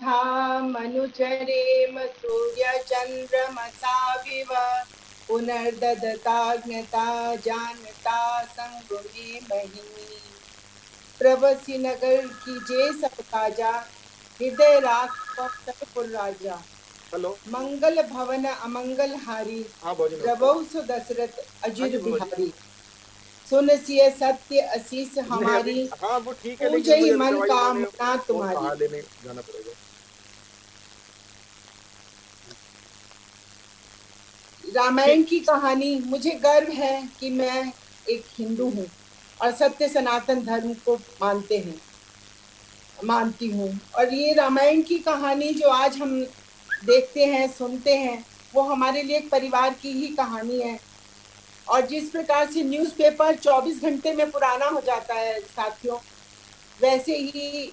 यथा मनुचरेम सूर्यचन्द्रमसाविव पुनर्ददताज्ञता जानता संगुणे मही। प्रवसी नगर की जे सब काजा हृदय राख सरपुर राजा। हेलो मंगल भवन अमंगल हारी हाँ भौजी प्रभु सु दशरथ हाँ जी अजिर भौजी बिहारी। सुन सिय सत्य असीस नहीं अभी हमारी हाँ वो ठीक है लेकिन पूजहि मुझे अभी मन दवाई बनाने कामना और तुम्हारी। बाहर लेने जाना पड़ेगा। रामायण की कहानी। मुझे गर्व है कि मैं एक हिंदू हूँ और सत्य सनातन धर्म को मानती हूँ। और ये रामायण की कहानी जो आज हम देखते हैं सुनते हैं वो हमारे लिए एक परिवार की ही कहानी है। और जिस प्रकार से न्यूज़पेपर 24 घंटे में पुराना हो जाता है साथियों, वैसे ही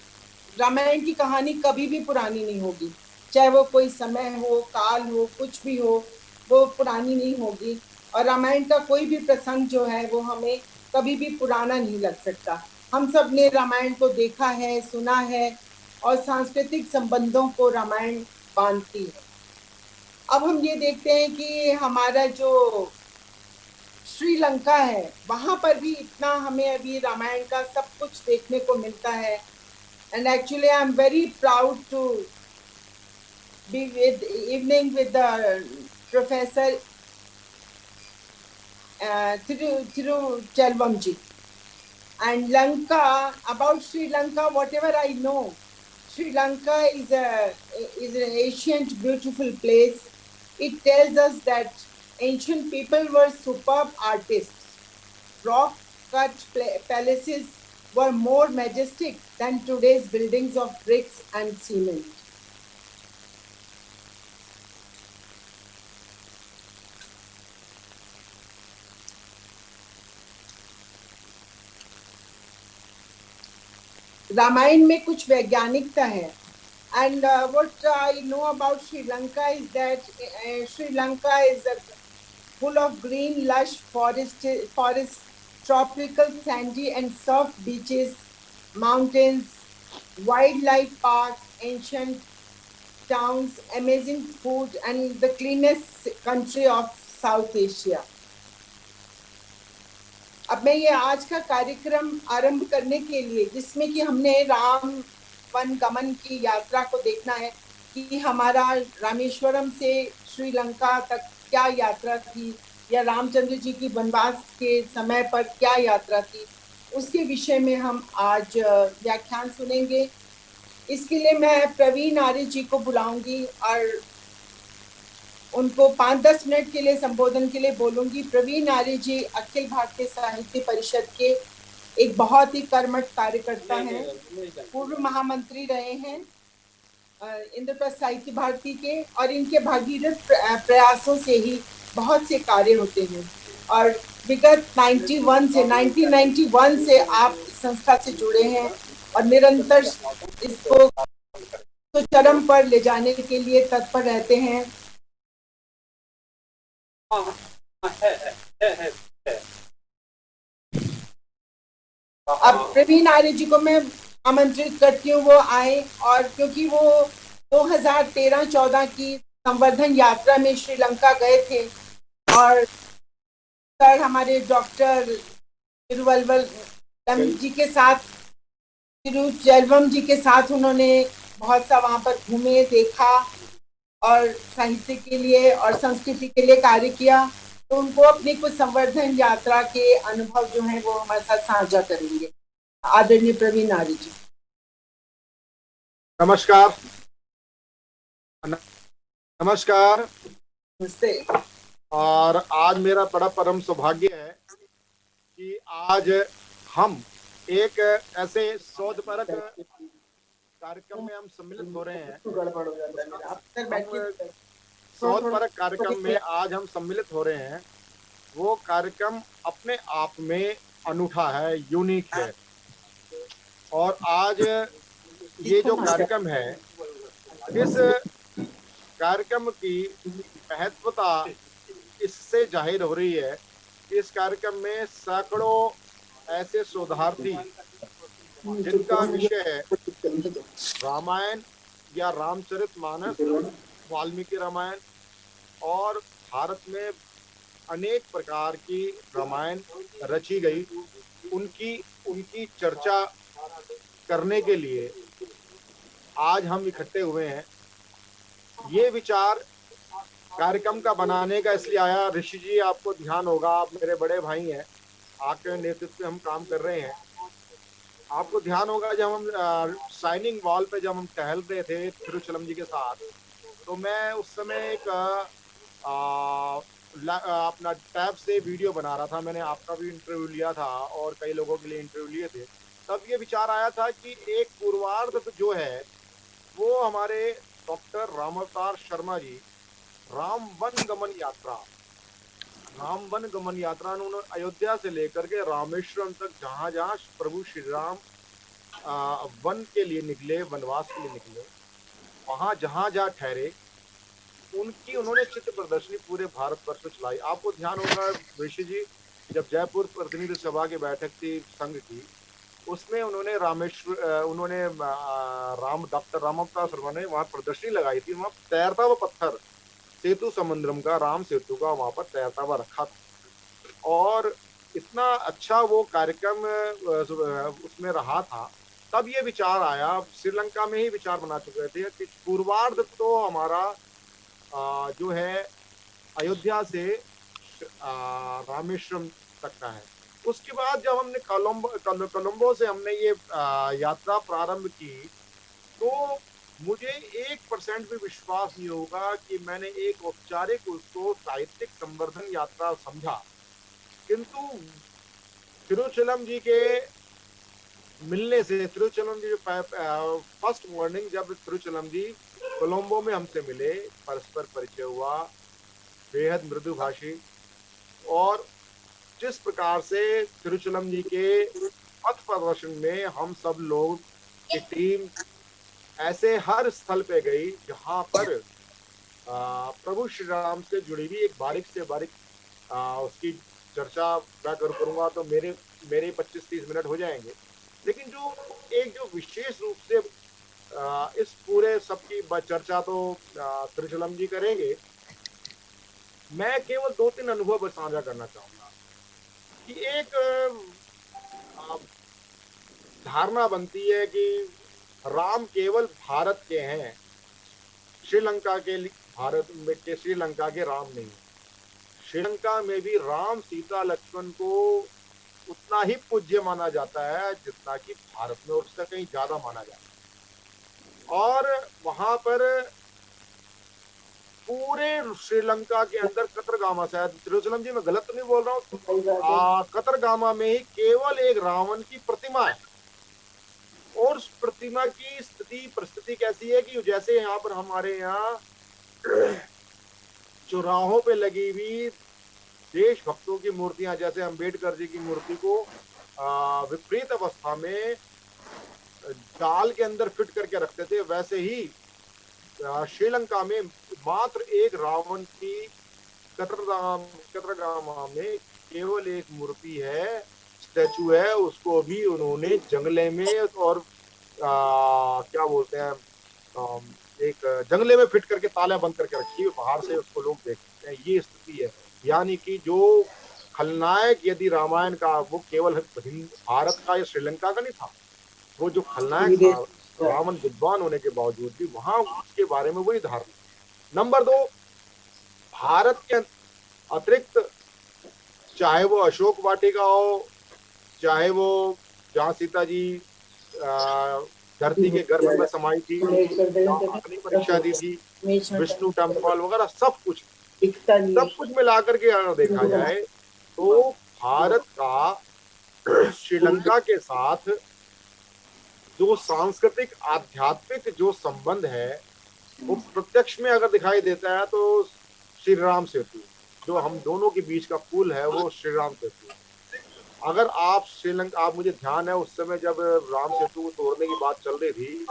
रामायण की कहानी कभी भी पुरानी नहीं होगी। चाहे वो कोई समय हो, काल हो, कुछ भी हो, वो पुरानी नहीं होगी। और रामायण का कोई भी प्रसंग जो है वो हमें कभी भी पुराना नहीं लग सकता। हम सब ने रामायण को देखा है, सुना है और सांस्कृतिक संबंधों को रामायण बांधती है। अब हम ये देखते हैं कि हमारा जो श्रीलंका है वहां पर भी इतना हमें अभी रामायण का सब कुछ देखने को मिलता है। And actually I am very proud to be with evening with the professor Thiru Chelvamji. And Lanka, about Sri Lanka, whatever I know, Sri Lanka is an ancient, beautiful place. It tells us that ancient people were superb artists. Rock-cut palaces were more majestic than today's buildings of bricks and cement. Ramayan में कुछ वैज्ञानिकता है। And what I know about Sri Lanka is that Sri Lanka is full of green, lush forests, tropical sandy and soft beaches, mountains, wildlife parks, ancient towns, amazing food, and the cleanest country of South Asia. अब मैं ये आज का कार्यक्रम आरंभ करने के लिए, जिसमें कि हमने राम वन गमन की यात्रा को देखना है कि हमारा रामेश्वरम से श्रीलंका तक क्या यात्रा थी या रामचंद्र जी की वनवास के समय पर क्या यात्रा थी, उसके विषय में हम आज व्याख्यान सुनेंगे। इसके लिए मैं प्रवीण आर्य जी को बुलाऊंगी और उनको 5-10 मिनट के लिए संबोधन के लिए बोलूंगी। प्रवीण आर्य जी अखिल भारतीय साहित्य परिषद के एक बहुत ही कर्मठ कार्यकर्ता हैं, पूर्व महामंत्री रहे हैं इंद्रप्रस्थ साहित्य भारती के, और इनके भागीरथ प्रयासों से ही बहुत से कार्य होते हैं। और विगत 1991 से आप इस संस्था से जुड़े हैं और निरंतर इसको तो चरम पर ले जाने के लिए तत्पर रहते हैं। अब प्रवीण आर्य जी को मैं आमंत्रित करती हूँ वो आए, और क्योंकि वो 2013-14 की संवर्धन यात्रा में श्रीलंका गए थे और सर हमारे डॉक्टर तिरुवल्लम जी के साथ, तिरुचेल्वम जी के साथ उन्होंने बहुत सा वहां पर घूमे, देखा और साहित्य के लिए और संस्कृति के लिए कार्य किया। तो उनको अपनी कुछ संवर्धन यात्रा के अनुभव जो हैं वो हमारे साथ साझा करेंगे। आदरणीय प्रवीण आर्य जी। नमस्कार। नमस्कार। नमस्ते। और आज मेरा बड़ा परम सौभाग्य है कि आज हम एक ऐसे शोधपरक कार्यक्रम में हम सम्मिलित हो रहे हैं। शोधपरक कार्यक्रम में आज हम सम्मिलित हो रहे हैं। वो कार्यक्रम अपने आप में अनूठा है, यूनिक है। और आज ये जो कार्यक्रम है, इस कार्यक्रम की महत्वता इससे जाहिर हो रही है कि इस कार्यक्रम में सैकड़ों ऐसे शोधार्थी जिनका विषय है रामायण या रामचरितमानस, वाल्मीकि रामायण, और भारत में अनेक प्रकार की रामायण रची गई, उनकी उनकी चर्चा करने के लिए आज हम इकट्ठे हुए हैं। ये विचार कार्यक्रम का बनाने का इसलिए आया, ऋषि जी आपको ध्यान होगा, आप मेरे बड़े भाई हैं, आपके नेतृत्व में हम काम कर रहे हैं। आपको ध्यान होगा जब हम साइनिंग वॉल पे जब हम टहल रहे थे तिरुचलम जी के साथ, तो मैं उस समय एक अपना टैब से वीडियो बना रहा था। मैंने आपका भी इंटरव्यू लिया था और कई लोगों के लिए इंटरव्यू लिए थे। तब ये विचार आया था कि एक पूर्वार्ध जो है वो हमारे डॉक्टर रामावतार शर्मा जी राम वन गमन यात्रा, राम वन गमन यात्रा उन्होंने अयोध्या से लेकर के रामेश्वरम तक जहां जहां प्रभु श्री राम वन के लिए निकले, वनवास के लिए निकले, वहां जहां जहां ठहरे, उनकी उन्होंने चित्र प्रदर्शनी पूरे भारतवर्ष में चलाई। आपको ध्यान होगा ऋषि जी, जब जयपुर प्रतिनिधि सभा की बैठक थी संघ की, उसमें उन्होंने डॉक्टर रामावतार शर्मा ने वहां प्रदर्शनी लगाई थी। वहां तैरता हुआ पत्थर, सेतु समुद्रम का, राम सेतु का वहां पर तैरता हुआ रखा था। और इतना अच्छा वो कार्यक्रम उसमें रहा था। तब ये विचार आया, श्रीलंका में ही विचार बना चुके थे कि पूर्वार्ध तो हमारा जो है अयोध्या से रामेश्वरम तक का है। उसके बाद जब हमने कोलंबो से हमने ये यात्रा प्रारंभ की, तो मुझे 1% भी विश्वास नहीं होगा कि मैंने एक औपचारिक उसको साहित्यिक संवर्धन यात्रा समझा। किंतु तिरुचलम जी के मिलने से, तिरुचलम जी फर्स्ट मॉर्निंग जब तिरुचलम जी कोलंबो में हमसे मिले, परस्पर परिचय हुआ, बेहद मृदुभाषी, और जिस प्रकार से तिरुचलम जी के पथ प्रदर्शन में हम सब लोग की टीम ऐसे हर स्थल पे गई जहां पर प्रभु श्री राम से जुड़ी हुई एक बारीक से बारीक उसकी चर्चा मैं करूंगा तो मेरे 25-30 मिनट हो जाएंगे। लेकिन जो विशेष रूप से इस पूरे सबकी चर्चा तो तिरुचलम जी करेंगे। मैं केवल 2-3 अनुभव साझा करना चाहूंगा कि एक धारणा बनती है कि राम केवल भारत के हैं, श्रीलंका के भारत में के श्रीलंका के राम नहीं। श्रीलंका में भी राम सीता लक्ष्मण को उतना ही पूज्य माना जाता है जितना कि भारत में, उससे कहीं ज्यादा माना जाता है। और वहां पर पूरे श्रीलंका के अंदर कतरगामा, शायद तिरुचलम जी मैं गलत तो नहीं बोल रहा हूँ, कतरगामा में ही केवल एक रावण की प्रतिमा है। और उस प्रतिमा की परिस्थिति कैसी है कि जैसे यहाँ पर हमारे यहाँ चौराहों पे लगी हुई देशभक्तों की मूर्तियां, जैसे अम्बेडकर जी की मूर्ति को विपरीत अवस्था में जाल के अंदर फिट करके रखते थे, वैसे ही श्रीलंका में मात्र एक रावण की कतरगामा में केवल एक मूर्ति है, स्टैचू है। उसको भी उन्होंने जंगले में और क्या बोलते हैं, एक जंगले में फिट करके ताला बंद करके रखी है, बाहर से उसको लोग देखते हैं। ये स्थिति है। यानी कि जो खलनायक यदि रामायण का वो केवल भारत का या श्रीलंका का नहीं था, वो जो खलनायक था रावण विद्वान होने के बावजूद भी वहां उसके बारे में वही धारणा। नंबर 2, भारत के अतिरिक्त चाहे वो अशोक वाटिका हो, चाहे वो जहाँ सीता जी धरती के गर्भ में समाई थी, अग्नि परीक्षा दी थी, विष्णु टेम्पल वगैरह सब कुछ मिलाकर के अगर देखा जाए तो भारत का श्रीलंका के साथ जो सांस्कृतिक आध्यात्मिक जो संबंध है वो प्रत्यक्ष में अगर दिखाई देता है तो श्री राम सेतु, जो हम दोनों के बीच का पुल है, वो श्री राम सेतु। अगर आप श्रीलंका, आप मुझे ध्यान है उस समय जब राम सेतु को तोड़ने की बात चल रही थी,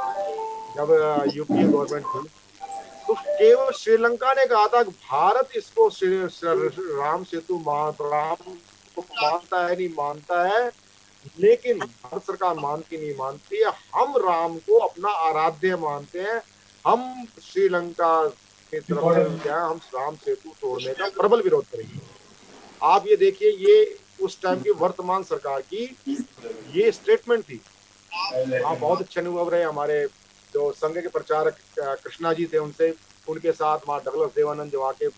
जब यूपीए गवर्नमेंट थी, तो केवल श्रीलंका ने कहा था कि भारत इसको राम सेतु राम को मानता है नहीं मानता है, लेकिन भारत सरकार मानती नहीं मानती है, हम राम को अपना आराध्य मानते हैं, हम श्रीलंका की तरफ से क्या है, हम राम सेतु तोड़ने का प्रबल विरोध करेंगे। आप ये देखिए, ये उस टाइम की वर्तमान सरकार की ये स्टेटमेंट थी। हाँ, बहुत अच्छे अनुभव रहे हमारे जो संघ के प्रचारक कृष्णा जी थे, उनसे, उनके साथ वहाँ डगलस देवानंद जो वहाँ के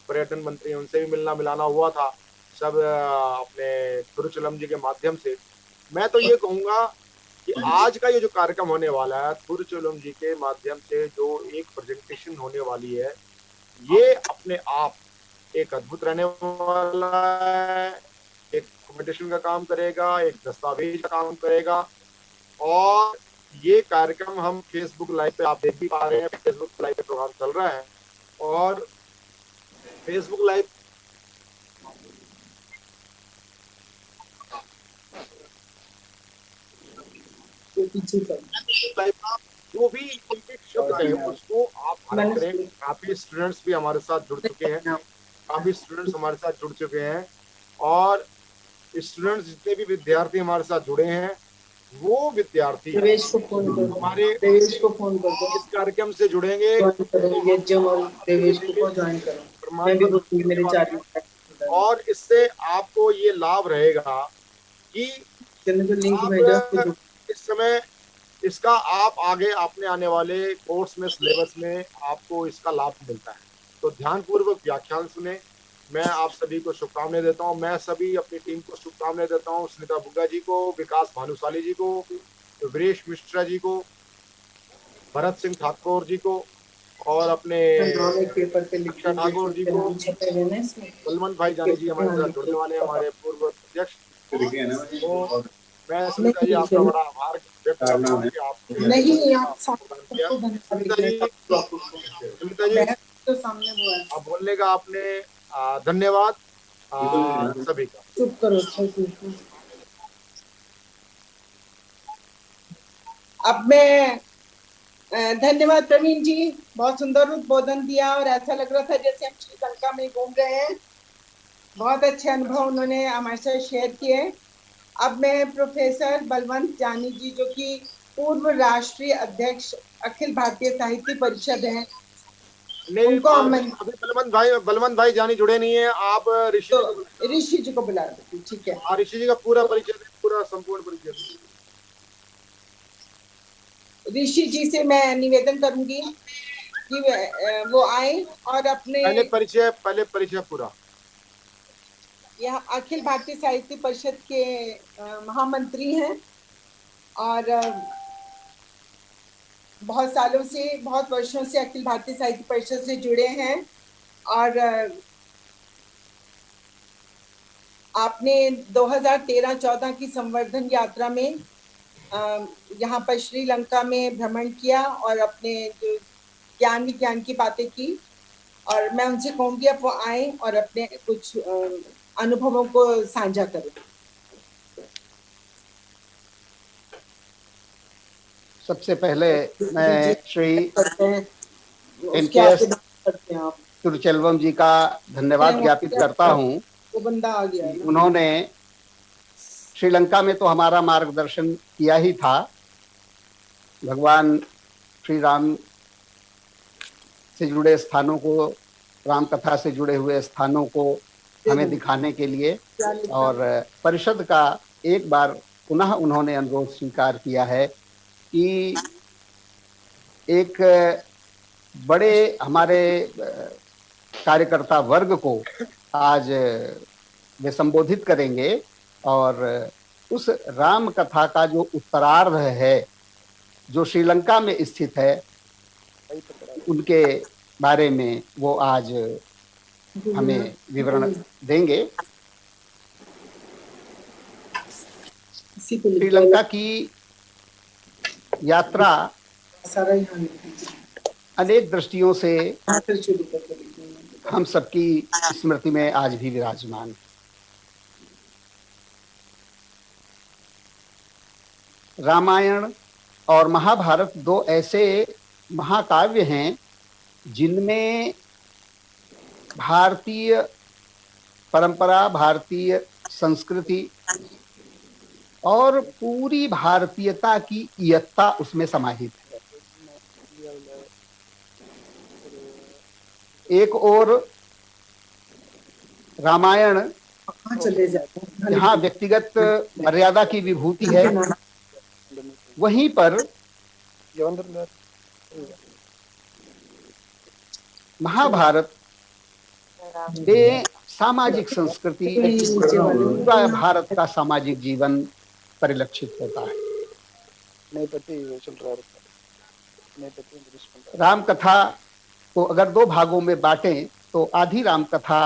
पर्यटन मंत्री हैं, उनसे भी मिलना मिलाना हुआ था, सब अपने थुरुचलम जी के माध्यम से। मैं तो ये कहूंगा कि आज का ये जो कार्यक्रम होने वाला है, थुरुचलम जी के माध्यम से जो एक प्रेजेंटेशन होने वाली है, ये अपने आप एक अद्भुत रहने वाला है। एक डॉक्यूमेंटेशन का काम करेगा, एक दस्तावेज का काम करेगा। और ये कार्यक्रम हम फेसबुक लाइव पे आप देख भी पा रहे हैं, फेसबुक लाइव पे प्रोग्राम चल रहा है। और फेसबुक लाइव का जो भी एक शब्द है उसको आप हर करें। काफी स्टूडेंट्स भी हमारे साथ जुड़ चुके हैं, काफी स्टूडेंट्स हमारे साथ जुड़ चुके हैं। और स्टूडेंट्स जितने भी विद्यार्थी हमारे साथ जुड़े हैं, वो विद्यार्थी देवेश को फोन कर दो, हमारे देवेश को फोन कर दो, इस कार्यक्रम से जुड़ेंगे ज्वाइन करो, तो ये हम जम और देवेश देंगे को ज्वाइन करो, प्रमाण मैं भी पत्र बोलूंगी मेरे देने वाले 4 हैं। मिनट। और इससे आपको ये लाभ रहेगा कि चलो जो लिंक भेजा आप इस समय इसका आप आगे अपने आने वाले कोर्स में, सिलेबस में आपको इसका लाभ मिलता है। तो ध्यानपूर्वक व्याख्यान सुने। मैं आप सभी को शुभकामनाएं देता हूं। मैं सभी अपनी टीम को शुभकामनाएं देता हूं, सुनीता बुग्गा जी को, विकास भानुशाली जी को, वीरेश मिश्रा जी को, भरत सिंह ठाकुर जी को, और अपने पेपर पे अक्षय ठाकुर जी को, बलवंत भाई जानी जी हमारे साथ जुड़ने वाले हैं, हमारे पूर्व अध्यक्ष। तो मैं सुनीता जी आपका बड़ा आभार व्यक्त करता हूँ कि आपने नहीं, आप प्रदान किया। सुनीता जी, सुनीता जी, तो सामने वो है, आप बोलने का आपने धन्यवाद सभी का। चुप करो, अच्छा ठीक है। अब मैं धन्यवाद प्रवीण जी, बहुत सुंदर उद्बोधन दिया और ऐसा लग रहा था जैसे हम श्रीलंका में घूम रहे हैं। बहुत अच्छे अनुभव उन्होंने हमारे साथ शेयर किए। अब मैं प्रोफेसर बलवंत जानी जी, जो कि पूर्व राष्ट्रीय अध्यक्ष अखिल भारतीय साहित्य परिषद हैं, नहीं, उनको अभी बलवंत भाई जानी जुड़े नहीं है। आप ऋषि तो ऋषि जी को बुला देती, ठीक है। ऋषि जी का पूरा परिचय, पूरा संपूर्ण परिचय। ऋषि जी से मैं निवेदन करूंगी कि वो आए और अपने पहले परिचय पूरा। यह अखिल भारतीय साहित्य परिषद के महामंत्री हैं और बहुत सालों से, बहुत वर्षों से अखिल भारतीय साहित्य परिषद से जुड़े हैं। और आपने 2013-14 की संवर्धन यात्रा में यहाँ पर श्रीलंका में भ्रमण किया और अपने जो ज्ञान विज्ञान की बातें की। और मैं उनसे कहूंगी अब वो आए और अपने कुछ अनुभवों को साझा करें। सबसे पहले मैं श्री NKS तुरुचेल्वम जी का धन्यवाद ज्ञापित करता हूं। वो बंदा आ गया है। उन्होंने श्रीलंका में तो हमारा मार्गदर्शन किया ही था, भगवान श्री राम से जुड़े स्थानों को, राम कथा से जुड़े हुए स्थानों को हमें दिखाने के लिए, और परिषद का एक बार पुनः उन्होंने अनुरोध स्वीकार किया है कि एक बड़े हमारे कार्यकर्ता वर्ग को आज वे संबोधित करेंगे और उस राम कथा का जो उत्तरार्ध है जो श्रीलंका में स्थित है, उनके बारे में वो आज हमें विवरण देंगे। श्रीलंका की यात्रा अनेक दृष्टियों से हम सबकी स्मृति में आज भी विराजमान है। रामायण और महाभारत दो ऐसे महाकाव्य हैं जिनमें भारतीय परंपरा, भारतीय संस्कृति और पूरी भारतीयता की इयत्ता उसमें समाहित है। एक और रामायण चले जाते हैं। जहाँ व्यक्तिगत मर्यादा की विभूति है, वहीं पर महाभारत में सामाजिक संस्कृति, पूरा भारत का सामाजिक जीवन परिलक्षित होता है। राम कथा को अगर दो भागों में बांटें तो आधी राम कथा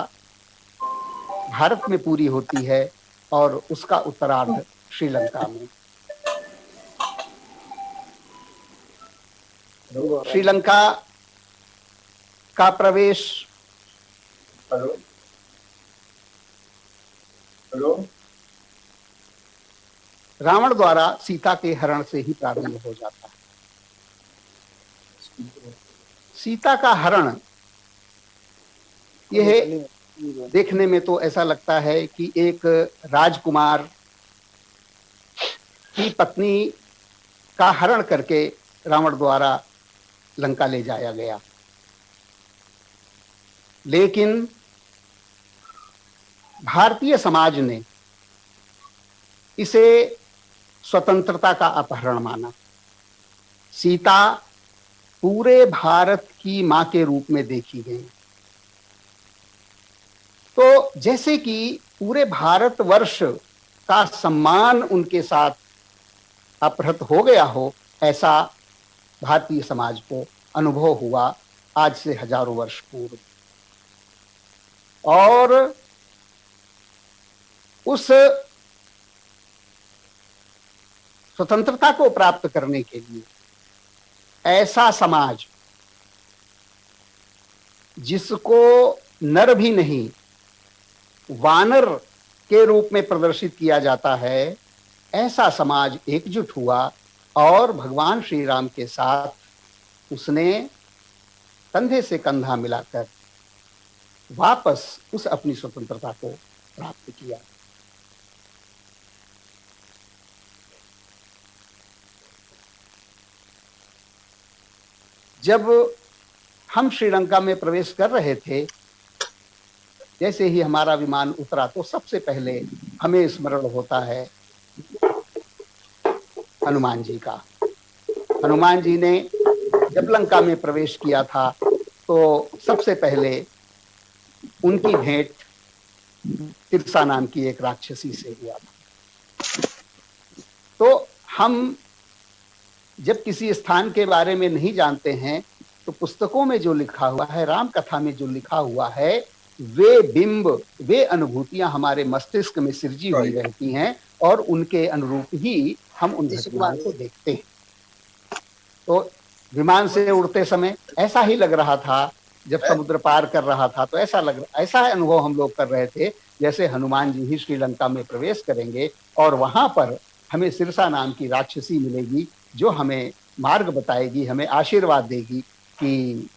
भारत में पूरी होती है और उसका उत्तरार्ध श्रीलंका में। श्रीलंका का प्रवेश रावण द्वारा सीता के हरण से ही प्रारंभ हो जाता है। सीता का हरण यह देखने में तो ऐसा लगता है कि एक राजकुमार की पत्नी का हरण करके रावण द्वारा लंका ले जाया गया, लेकिन भारतीय समाज ने इसे स्वतंत्रता का अपहरण माना। सीता पूरे भारत की मां के रूप में देखी गई। तो जैसे कि पूरे भारतवर्ष का सम्मान उनके साथ अपहृत हो गया हो, ऐसा भारतीय समाज को अनुभव हुआ आज से हजारों वर्ष पूर्व। और उस स्वतंत्रता को प्राप्त करने के लिए ऐसा समाज जिसको नर भी नहीं वानर के रूप में प्रदर्शित किया जाता है, ऐसा समाज एकजुट हुआ और भगवान श्री राम के साथ उसने कंधे से कंधा मिलाकर वापस उस अपनी स्वतंत्रता को प्राप्त किया। जब हम श्रीलंका में प्रवेश कर रहे थे, जैसे ही हमारा विमान उतरा तो सबसे पहले हमें स्मरण होता है हनुमान जी का। हनुमान जी ने जब लंका में प्रवेश किया था तो सबसे पहले उनकी भेंट तिरसा नाम की एक राक्षसी से हुआ था। तो हम जब किसी स्थान के बारे में नहीं जानते हैं तो पुस्तकों में जो लिखा हुआ है, राम कथा में जो लिखा हुआ है, वे बिंब, वे अनुभूतियां हमारे मस्तिष्क में सृजी हुई रहती हैं और उनके अनुरूप ही हम उन घटनाओं को देखते हैं। तो विमान से उड़ते समय ऐसा ही लग रहा था, जब समुद्र पार कर रहा था तो ऐसा अनुभव हम लोग कर रहे थे जैसे हनुमान जी ही श्रीलंका में प्रवेश करेंगे और वहां पर हमें सिरसा नाम की राक्षसी मिलेगी जो हमें मार्ग बताएगी, हमें आशीर्वाद देगी कि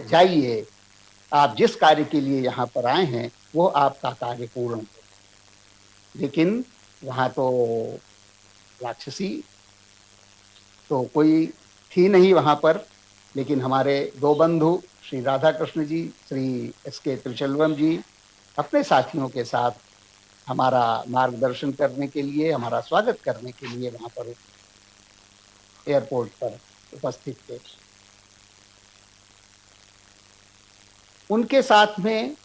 जाइए, आप जिस कार्य के लिए यहाँ पर आए हैं वो आपका कार्य पूर्ण हो। लेकिन वहाँ तो राक्षसी तो कोई थी नहीं वहाँ पर, लेकिन हमारे दो बंधु श्री राधा कृष्ण जी, श्री एस.के. त्रिचलवम जी अपने साथियों के साथ हमारा मार्गदर्शन करने के लिए, हमारा स्वागत करने के लिए वहाँ पर एयरपोर्ट पर उपस्थित थे। उनके साथ में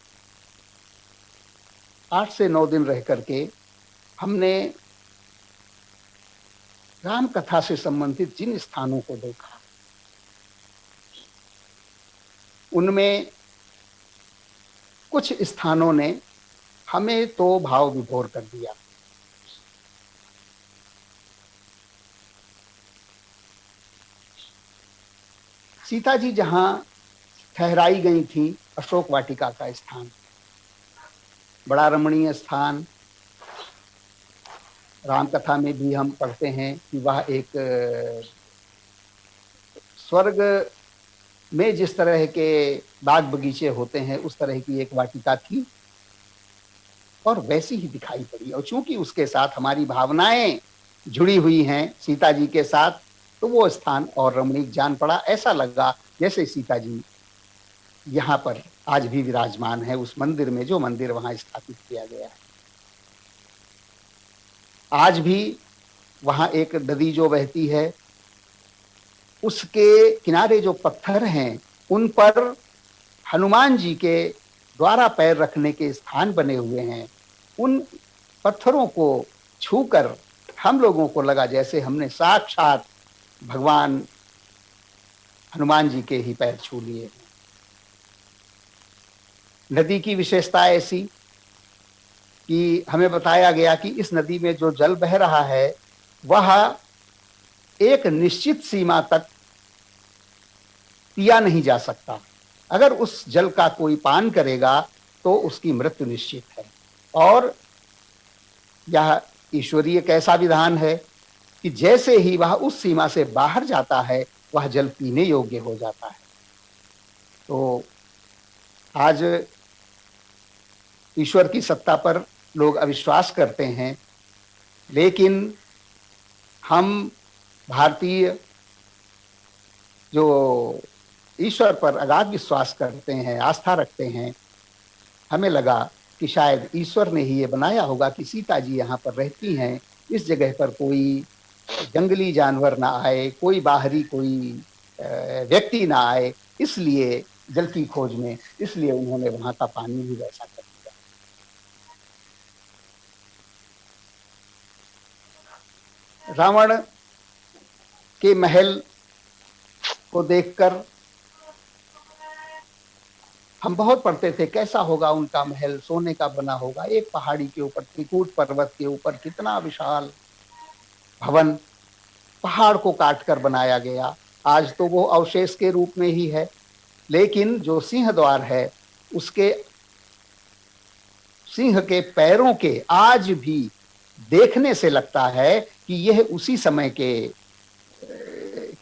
8 से 9 दिन रह करके हमने राम कथा से संबंधित जिन स्थानों को देखा उनमें कुछ स्थानों ने हमें तो भाव विभोर कर दिया। सीता जी जहां ठहराई गई थी, अशोक वाटिका का स्थान बड़ा रमणीय स्थान। राम कथा में भी हम पढ़ते हैं कि वह एक स्वर्ग में जिस तरह के बाग बगीचे होते हैं उस तरह की एक वाटिका थी और वैसी ही दिखाई पड़ी। और चूंकि उसके साथ हमारी भावनाएं जुड़ी हुई हैं सीता जी के साथ, तो वो स्थान और रमणीक जान पड़ा। ऐसा लगा जैसे सीता जी यहाँ पर आज भी विराजमान है, उस मंदिर में, जो मंदिर वहां स्थापित किया गया है। आज भी वहां एक नदी जो बहती है, उसके किनारे जो पत्थर हैं, उन पर हनुमान जी के द्वारा पैर रखने के स्थान बने हुए हैं। उन पत्थरों को छूकर हम लोगों को लगा जैसे हमने साक्षात भगवान हनुमान जी के ही पैर छू लिए। नदी की विशेषता ऐसी कि हमें बताया गया कि इस नदी में जो जल बह रहा है वह एक निश्चित सीमा तक पिया नहीं जा सकता। अगर उस जल का कोई पान करेगा तो उसकी मृत्यु निश्चित है। और यह ईश्वरीय कैसा विधान है कि जैसे ही वह उस सीमा से बाहर जाता है वह जल पीने योग्य हो जाता है। तो आज ईश्वर की सत्ता पर लोग अविश्वास करते हैं, लेकिन हम भारतीय जो ईश्वर पर अगाध विश्वास करते हैं, आस्था रखते हैं, हमें लगा कि शायद ईश्वर ने ही ये बनाया होगा कि सीता जी यहाँ पर रहती हैं, इस जगह पर कोई जंगली जानवर ना आए, कोई बाहरी कोई व्यक्ति ना आए, इसलिए जल की खोज में, इसलिए उन्होंने वहां का पानी भी वैसा कर दिया। रावण के महल को देखकर हम बहुत पढ़ते थे, कैसा होगा उनका महल, सोने का बना होगा, एक पहाड़ी के ऊपर, त्रिकूट पर्वत के ऊपर कितना विशाल भवन पहाड़ को काटकर बनाया गया। आज तो वो अवशेष के रूप में ही है, लेकिन जो सिंह द्वार है उसके सिंह के पैरों के आज भी देखने से लगता है कि यह उसी समय की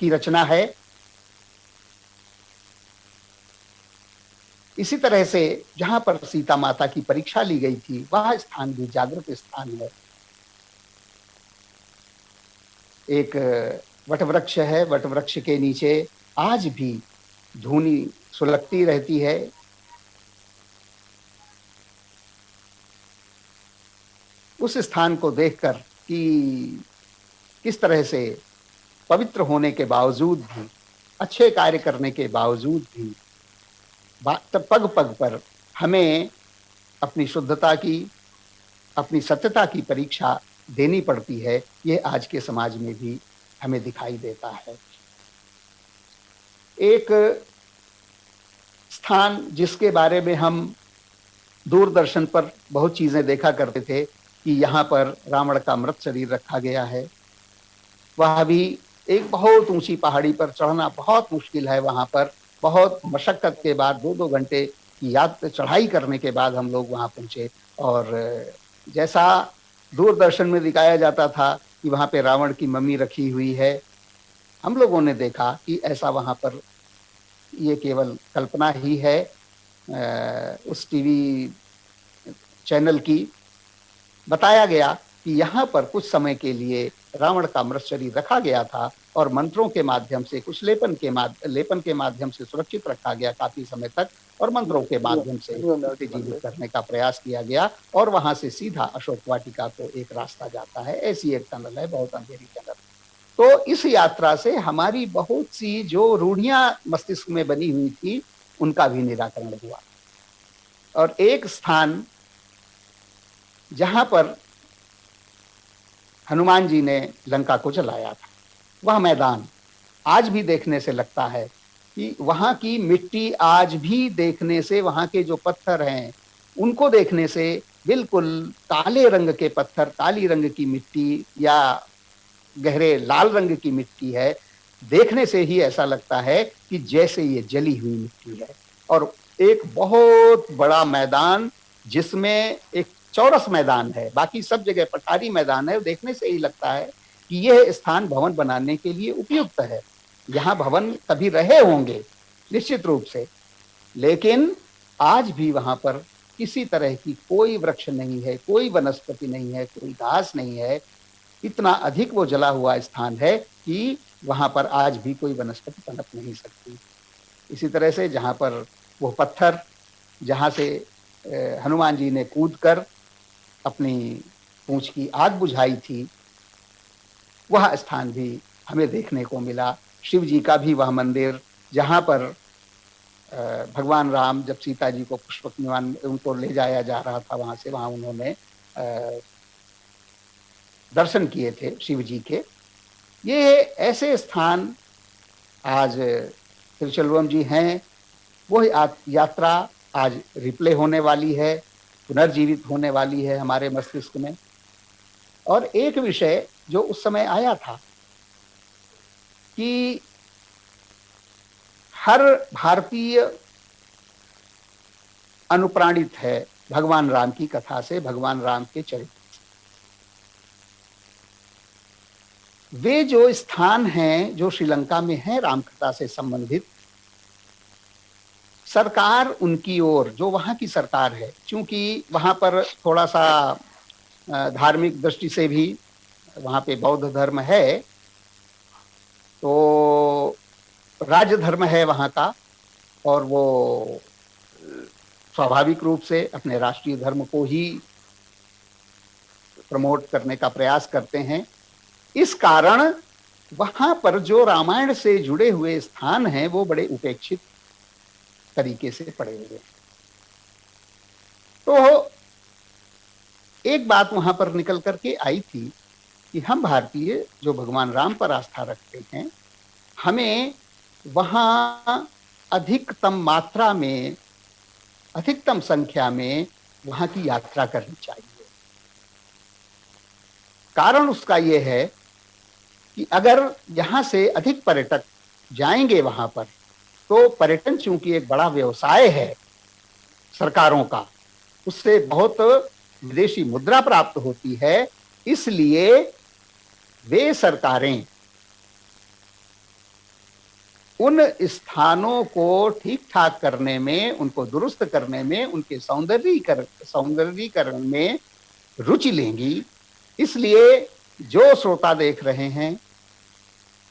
रचना है। इसी तरह से जहां पर सीता माता की परीक्षा ली गई थी वह स्थान भी जागृत स्थान है। एक वटवृक्ष है, वटवृक्ष के नीचे आज भी धूनी सुलगती रहती है। उस स्थान को देखकर कि किस तरह से पवित्र होने के बावजूद भी, अच्छे कार्य करने के बावजूद भी पग पग पर हमें अपनी शुद्धता की, अपनी सत्यता की परीक्षा देनी पड़ती है, ये आज के समाज में भी हमें दिखाई देता है। एक स्थान जिसके बारे में हम दूरदर्शन पर बहुत चीजें देखा करते थे कि यहाँ पर रावण का मृत शरीर रखा गया है, वह भी एक बहुत ऊंची पहाड़ी पर चढ़ना बहुत मुश्किल है। वहां पर बहुत मशक्कत के बाद 2-2 घंटे की चढ़ाई करने के बाद हम लोग वहां पहुंचे। और जैसा दूरदर्शन में दिखाया जाता था कि वहां पे रावण की मम्मी रखी हुई है, हम लोगों ने देखा कि ऐसा वहां पर ये केवल कल्पना ही है उस टीवी चैनल की। बताया गया कि यहाँ पर कुछ समय के लिए रावण का मृत शरीर रखा गया था और मंत्रों के माध्यम से, कुछ लेपन के माध्यम से सुरक्षित रखा गया काफी समय तक, और मंत्रों के माध्यम से उसे जीवित करने का प्रयास किया गया। और वहां से सीधा अशोक वाटिका को एक रास्ता जाता है, ऐसी एक टनल है, बहुत अंधेरी टनल। तो इस यात्रा से हमारी बहुत सी जो रूढ़ियां मस्तिष्क में बनी हुई थी उनका भी निराकरण हुआ। और एक स्थान जहां पर हनुमान जी ने लंका को जलाया था, वह मैदान आज भी देखने से लगता है कि वहां की मिट्टी आज भी देखने से, वहां के जो पत्थर हैं उनको देखने से, बिल्कुल काले रंग के पत्थर, काली रंग की मिट्टी या गहरे लाल रंग की मिट्टी है, देखने से ही ऐसा लगता है कि जैसे ये जली हुई मिट्टी है। और एक बहुत बड़ा मैदान जिसमें एक चौरस मैदान है, बाकी सब जगह पठारी मैदान है, देखने से ही लगता है कि यह स्थान भवन बनाने के लिए उपयुक्त है। यहाँ भवन कभी रहे होंगे निश्चित रूप से, लेकिन आज भी वहां पर किसी तरह की कोई वृक्ष नहीं है, कोई वनस्पति नहीं है, कोई घास नहीं है। इतना अधिक वो जला हुआ स्थान है कि वहां पर आज भी कोई वनस्पति पनप नहीं सकती। इसी तरह से जहां पर वो पत्थर जहाँ से हनुमान जी ने कूदकर अपनी पूंछ की आग बुझाई थी, वह स्थान भी हमें देखने को मिला। शिव जी का भी वह मंदिर, जहाँ पर भगवान राम जब सीता जी को पुष्पक विमान उनको ले जाया जा रहा था, वहां से वहां उन्होंने दर्शन किए थे शिव जी के। ये ऐसे स्थान आज तिरुचेल्वम जी हैं, वो यात्रा आज रिप्ले होने वाली है, पुनर्जीवित होने वाली है हमारे मस्तिष्क में। और एक विषय जो उस समय आया था कि हर भारतीय अनुप्राणित है भगवान राम की कथा से, भगवान राम के चरित्र। वे जो स्थान हैं जो श्रीलंका में हैं राम कथा से संबंधित, सरकार उनकी ओर, जो वहां की सरकार है, क्योंकि वहां पर थोड़ा सा धार्मिक दृष्टि से भी वहां पे बौद्ध धर्म है, तो राज्य धर्म है वहां का, और वो स्वाभाविक रूप से अपने राष्ट्रीय धर्म को ही प्रमोट करने का प्रयास करते हैं। इस कारण वहां पर जो रामायण से जुड़े हुए स्थान हैं वो बड़े उपेक्षित तरीके से पड़े हुए। तो एक बात वहां पर निकल करके आई थी कि हम भारतीय जो भगवान राम पर आस्था रखते हैं, हमें वहां अधिकतम मात्रा में, अधिकतम संख्या में वहां की यात्रा करनी चाहिए। कारण उसका यह है कि अगर यहां से अधिक पर्यटक जाएंगे वहां पर, तो पर्यटन चूंकि एक बड़ा व्यवसाय है सरकारों का, उससे बहुत विदेशी मुद्रा प्राप्त होती है। इसलिए वे सरकारें उन स्थानों को ठीक ठाक करने में, उनको दुरुस्त करने में, उनके सौंदर्यीकरण में रुचि लेंगी। इसलिए जो श्रोता देख रहे हैं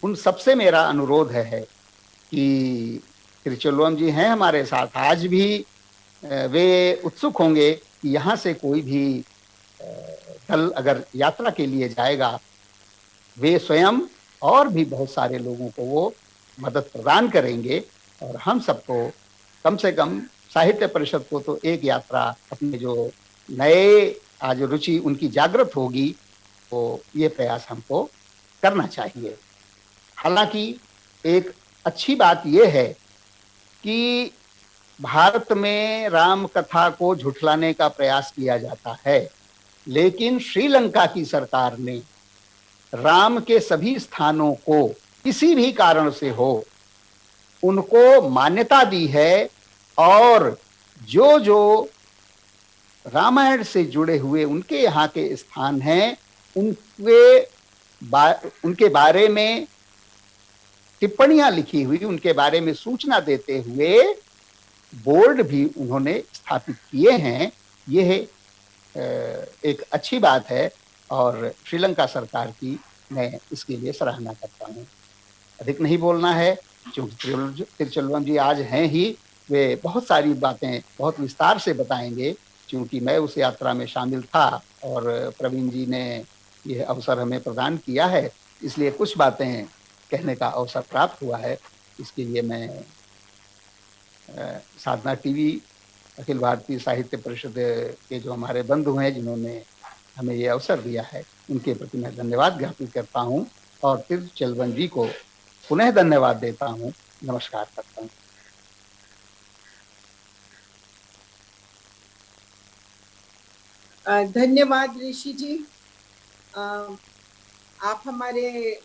उन सबसे मेरा अनुरोध है कि तिरुचेल्वम जी हैं हमारे साथ, आज भी वे उत्सुक होंगे कि यहाँ से कोई भी दल अगर यात्रा के लिए जाएगा, वे स्वयं और भी बहुत सारे लोगों को वो मदद प्रदान करेंगे। और हम सबको, कम से कम साहित्य परिषद को तो एक यात्रा अपने जो नए आज रुचि उनकी जागृत होगी, तो ये प्रयास हमको करना चाहिए। हालांकि एक अच्छी बात यह है कि भारत में राम कथा को झुठलाने का प्रयास किया जाता है, लेकिन श्रीलंका की सरकार ने राम के सभी स्थानों को किसी भी कारण से हो उनको मान्यता दी है, और जो जो रामायण से जुड़े हुए उनके यहाँ के स्थान हैं उनके बारे में टिप्पणियां लिखी हुई, उनके बारे में सूचना देते हुए बोर्ड भी उन्होंने स्थापित किए हैं। यह एक अच्छी बात है और श्रीलंका सरकार की मैं इसके लिए सराहना करता हूँ। अधिक नहीं बोलना है, क्योंकि तिरुचेल्वम जी आज हैं ही, वे बहुत सारी बातें बहुत विस्तार से बताएंगे, क्योंकि मैं उस यात्रा में शामिल था और प्रवीण जी ने यह अवसर हमें प्रदान किया है, इसलिए कुछ बातें कहने का अवसर प्राप्त हुआ है। इसके लिए मैं साधना टीवी, अखिल भारतीय साहित्य परिषद के जो हमारे बंधु हैं जिन्होंने हमें ये अवसर दिया है, उनके प्रति मैं धन्यवाद ज्ञापित करता हूँ और तिरुचेल्वम जी को पुनः धन्यवाद देता हूँ, नमस्कार करता हूँ। धन्यवाद ऋषि जी। आप हमारे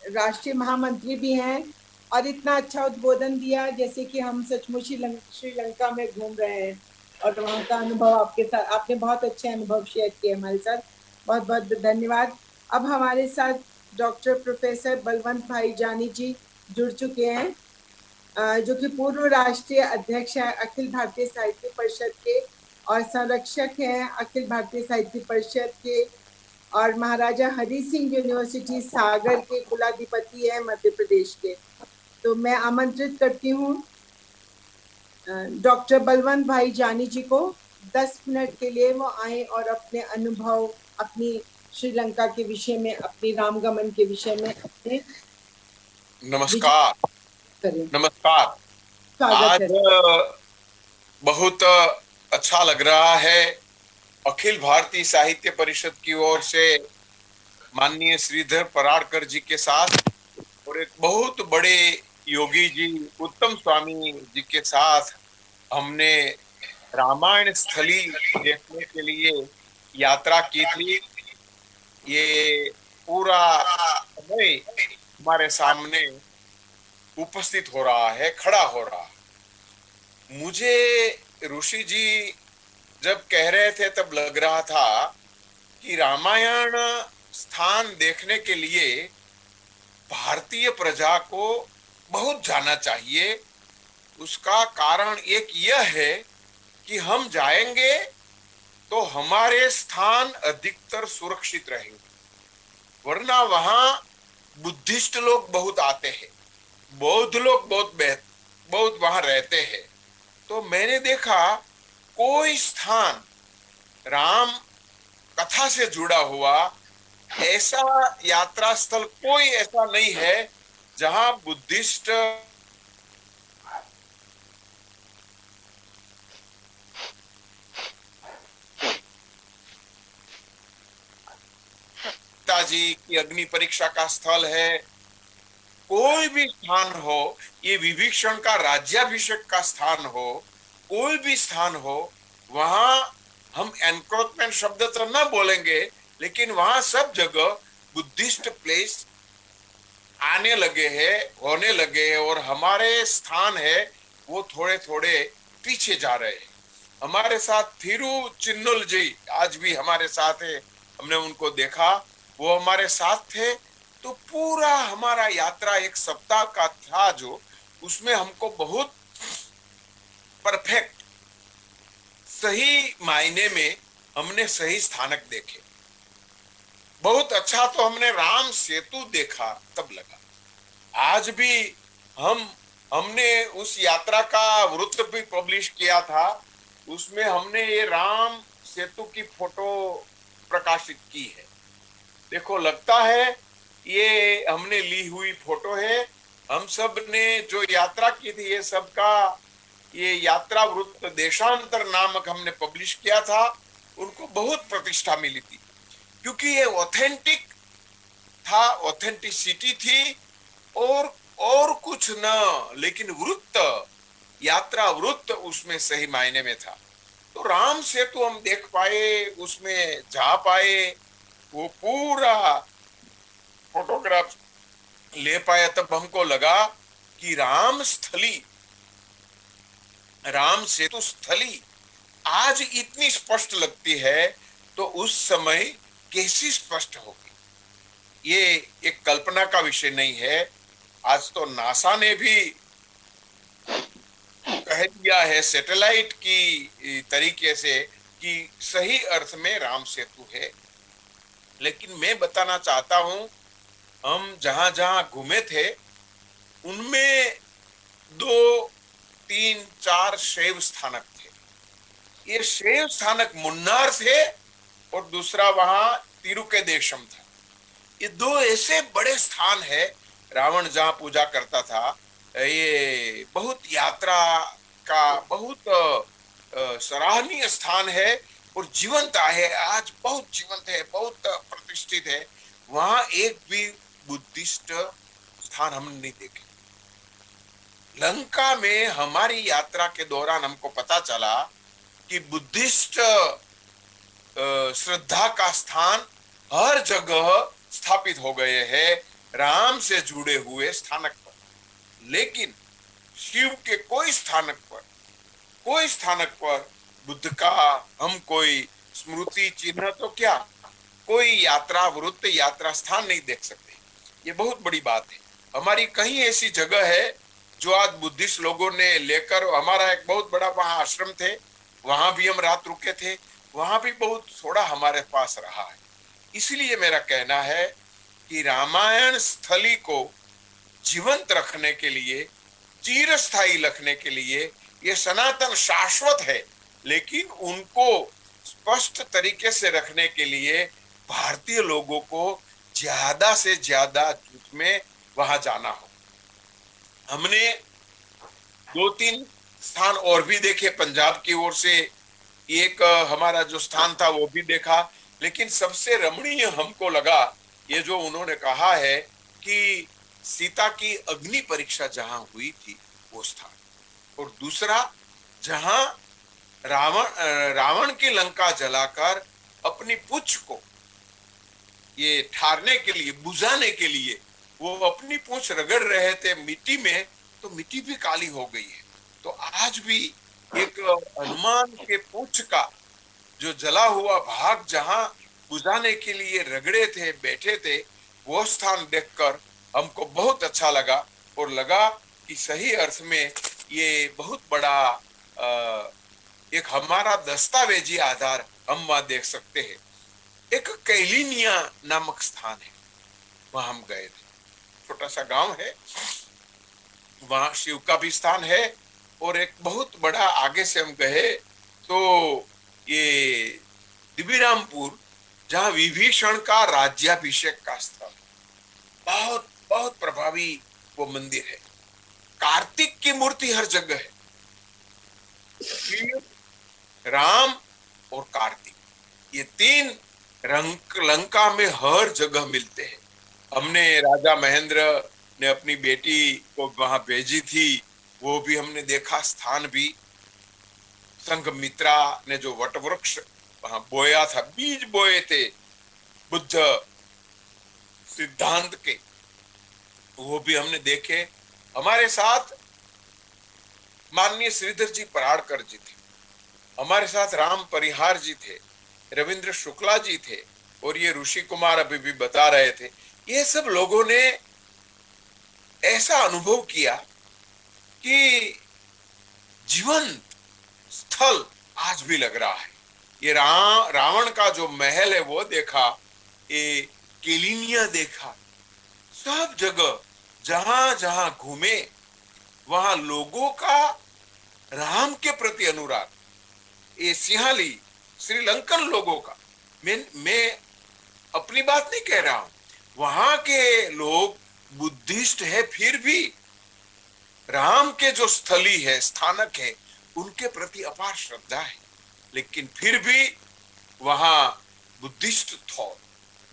राष्ट्रीय महामंत्री भी हैं और इतना अच्छा उद्बोधन दिया जैसे कि हम सचमुच ही श्रीलंका में घूम रहे हैं, और वहाँ का अनुभव आपके साथ, आपने बहुत अच्छे अनुभव शेयर किए हमारे साथ, बहुत बहुत धन्यवाद। अब हमारे साथ डॉक्टर प्रोफेसर बलवंत भाई जानी जी जुड़ चुके हैं, जो कि पूर्व राष्ट्रीय अध्यक्ष है अखिल भारतीय साहित्य परिषद के और संरक्षक हैं अखिल भारतीय साहित्य परिषद के, और महाराजा हरि सिंह यूनिवर्सिटी सागर के कुलाधिपति हैं मध्य प्रदेश के। तो मैं आमंत्रित करती हूँ डॉक्टर बलवंत भाई जानी जी को 10 मिनट के लिए वो आए और अपने अनुभव, अपनी श्रीलंका के विषय में, अपनी रामगमन के विषय में अपने नमस्कार। करें। नमस्कार। स्वागत आज है। बहुत अच्छा लग रहा है। अखिल भारतीय साहित्य परिषद की ओर से माननीय श्रीधर पराड़कर जी के साथ और एक बहुत बड़े योगी जी उत्तम स्वामी जी के साथ हमने रामायण स्थली देखने के लिए यात्रा की थी। ये पूरा समय हमारे सामने उपस्थित हो रहा है, खड़ा हो रहा है। मुझे ऋषि जी जब कह रहे थे तब लग रहा था कि रामायण स्थान देखने के लिए भारतीय प्रजा को बहुत जाना चाहिए। उसका कारण एक यह है कि हम जाएंगे तो हमारे स्थान अधिकतर सुरक्षित रहेंगे, वरना वहां बुद्धिस्ट लोग बहुत आते हैं, बौद्ध लोग बहुत वहां रहते हैं। तो मैंने देखा कोई स्थान राम कथा से जुड़ा हुआ ऐसा यात्रा स्थल कोई ऐसा नहीं है जहां बुद्धिस्ट पिताजी की अग्नि परीक्षा का स्थल है। कोई भी स्थान हो, ये विभीषण का राज्याभिषेक का स्थान हो, कोई भी स्थान हो, वहां हम एनक्रोचमेंट शब्द तो ना बोलेंगे, लेकिन वहां सब जगह बुद्धिस्ट प्लेस आने लगे हैं, होने लगे हैं, और हमारे स्थान है वो थोड़े थोड़े पीछे जा रहे हैं। हमारे साथ थिरु चिन्नुल जी आज भी हमारे साथ है, हमने उनको देखा, वो हमारे साथ थे। तो पूरा हमारा यात्रा एक सप्ताह का था, जो उसमें हमको बहुत परफेक्ट सही मायने में हमने सही स्थानक देखे। बहुत अच्छा तो हमने राम सेतु देखा तब लगा। आज भी हमने उस यात्रा का वृत्त भी पब्लिश किया था, उसमें हमने ये राम सेतु की फोटो प्रकाशित की है। देखो, लगता है ये हमने ली हुई फोटो है। हम सब ने जो यात्रा की थी, ये सबका ये यात्रा वृत्त देशांतर नामक हमने पब्लिश किया था। उनको बहुत प्रतिष्ठा मिली थी, क्योंकि ये ऑथेंटिक था, ऑथेंटिसिटी थी, और कुछ न, लेकिन वृत्त, यात्रा वृत्त उसमें सही मायने में था। तो राम सेतु हम देख पाए, उसमें जा पाए, वो पूरा फोटोग्राफ ले पाया, तब हमको लगा कि राम सेतु स्थली आज इतनी स्पष्ट लगती है, तो उस समय कैसी स्पष्ट होगी, ये एक कल्पना का विषय नहीं है। आज तो नासा ने भी कह दिया है सैटेलाइट की तरीके से कि सही अर्थ में राम सेतु है। लेकिन मैं बताना चाहता हूं, हम जहां जहां घूमे थे उनमें 2, 3, 4 शैव स्थानक थे। ये शैव स्थानक मुन्नार थे और दूसरा वहां तिरुकेदेशम था। ये 2 ऐसे बड़े स्थान है। रावण जहां पूजा करता था, ये बहुत यात्रा का बहुत सराहनीय स्थान है और जीवंत है, आज बहुत जीवंत है, बहुत प्रतिष्ठित है। वहां एक भी बुद्धिस्ट स्थान हमने नहीं देखे। लंका में हमारी यात्रा के दौरान हमको पता चला कि बुद्धिस्ट श्रद्धा का स्थान हर जगह स्थापित हो गए हैं, राम से जुड़े हुए स्थानक पर। लेकिन शिव के कोई स्थानक पर बुद्ध का हम कोई स्मृति चिन्ह तो क्या, कोई यात्रा वृत्त, यात्रा स्थान नहीं देख सकते। ये बहुत बड़ी बात है। हमारी कहीं ऐसी जगह है जो आज बुद्धिस्ट लोगों ने लेकर, हमारा एक बहुत बड़ा वहां आश्रम थे, वहां भी हम रात रुके थे, वहां भी बहुत थोड़ा हमारे पास रहा है। इसलिए मेरा कहना है कि रामायण स्थली को जीवंत रखने के लिए, चिरस्थायी रखने के लिए ये सनातन शाश्वत है, लेकिन उनको स्पष्ट तरीके से रखने के लिए भारतीय लोगों को ज्यादा से ज्यादा जुट में वहां जाना हो। हमने 2-3 स्थान और भी देखे पंजाब की ओर से, एक हमारा जो स्थान था वो भी देखा, लेकिन सबसे रमणीय हमको लगा ये जो उन्होंने कहा है कि सीता की अग्नि परीक्षा जहां हुई थी वो स्थान, और दूसरा जहां रावण की लंका जलाकर अपनी पूंछ को ये ठारने के लिए, बुझाने के लिए वो अपनी पूंछ रगड़ रहे थे मिट्टी में, तो मिट्टी भी काली हो गई है। तो आज भी एक हनुमान के पूंछ का जो जला हुआ भाग जहां बुझाने के लिए रगड़े थे, बैठे थे, वो स्थान देखकर हमको बहुत अच्छा लगा, और लगा कि सही अर्थ में ये बहुत बड़ा एक हमारा दस्तावेजी आधार हम वहां देख सकते हैं। एक कैलिनिया नामक स्थान है, वहां हम गए थे, छोटा सा गांव है, वहां शिव का भी स्थान है, और एक बहुत बड़ा आगे से हम गए तो ये दिव्यरामपुर, जहां विभीषण का राज्याभिषेक का स्थल, बहुत बहुत प्रभावी वो मंदिर है। कार्तिक की मूर्ति हर जगह है, शिव, राम और कार्तिक, ये 3 रंग लंका में हर जगह मिलते हैं। हमने राजा महेंद्र ने अपनी बेटी को वहां भेजी थी, वो भी हमने देखा स्थान भी। संघमित्रा ने जो वट वृक्ष वहां बोया था, बीज बोए थे बुद्ध सिद्धांत के, वो भी हमने देखे। हमारे साथ माननीय श्रीधर जी पराड़कर जी थे, हमारे साथ राम परिहार जी थे, रविंद्र शुक्ला जी थे, और ये ऋषि कुमार अभी भी बता रहे थे। ये सब लोगों ने ऐसा अनुभव किया कि जीवंत स्थल आज भी लग रहा है। ये रावण का जो महल है वो देखा, ये केलिनिया देखा, सब जगह जहां जहां घूमे वहां लोगों का राम के प्रति अनुराग, ये सिंहाली श्रीलंकन लोगों का, मैं अपनी बात नहीं कह रहा हूं, वहां के लोग बुद्धिस्ट है, फिर भी राम के जो स्थली है, स्थानक है, उनके प्रति अपार श्रद्धा है, लेकिन फिर भी वहां बुद्धिस्ट थॉट,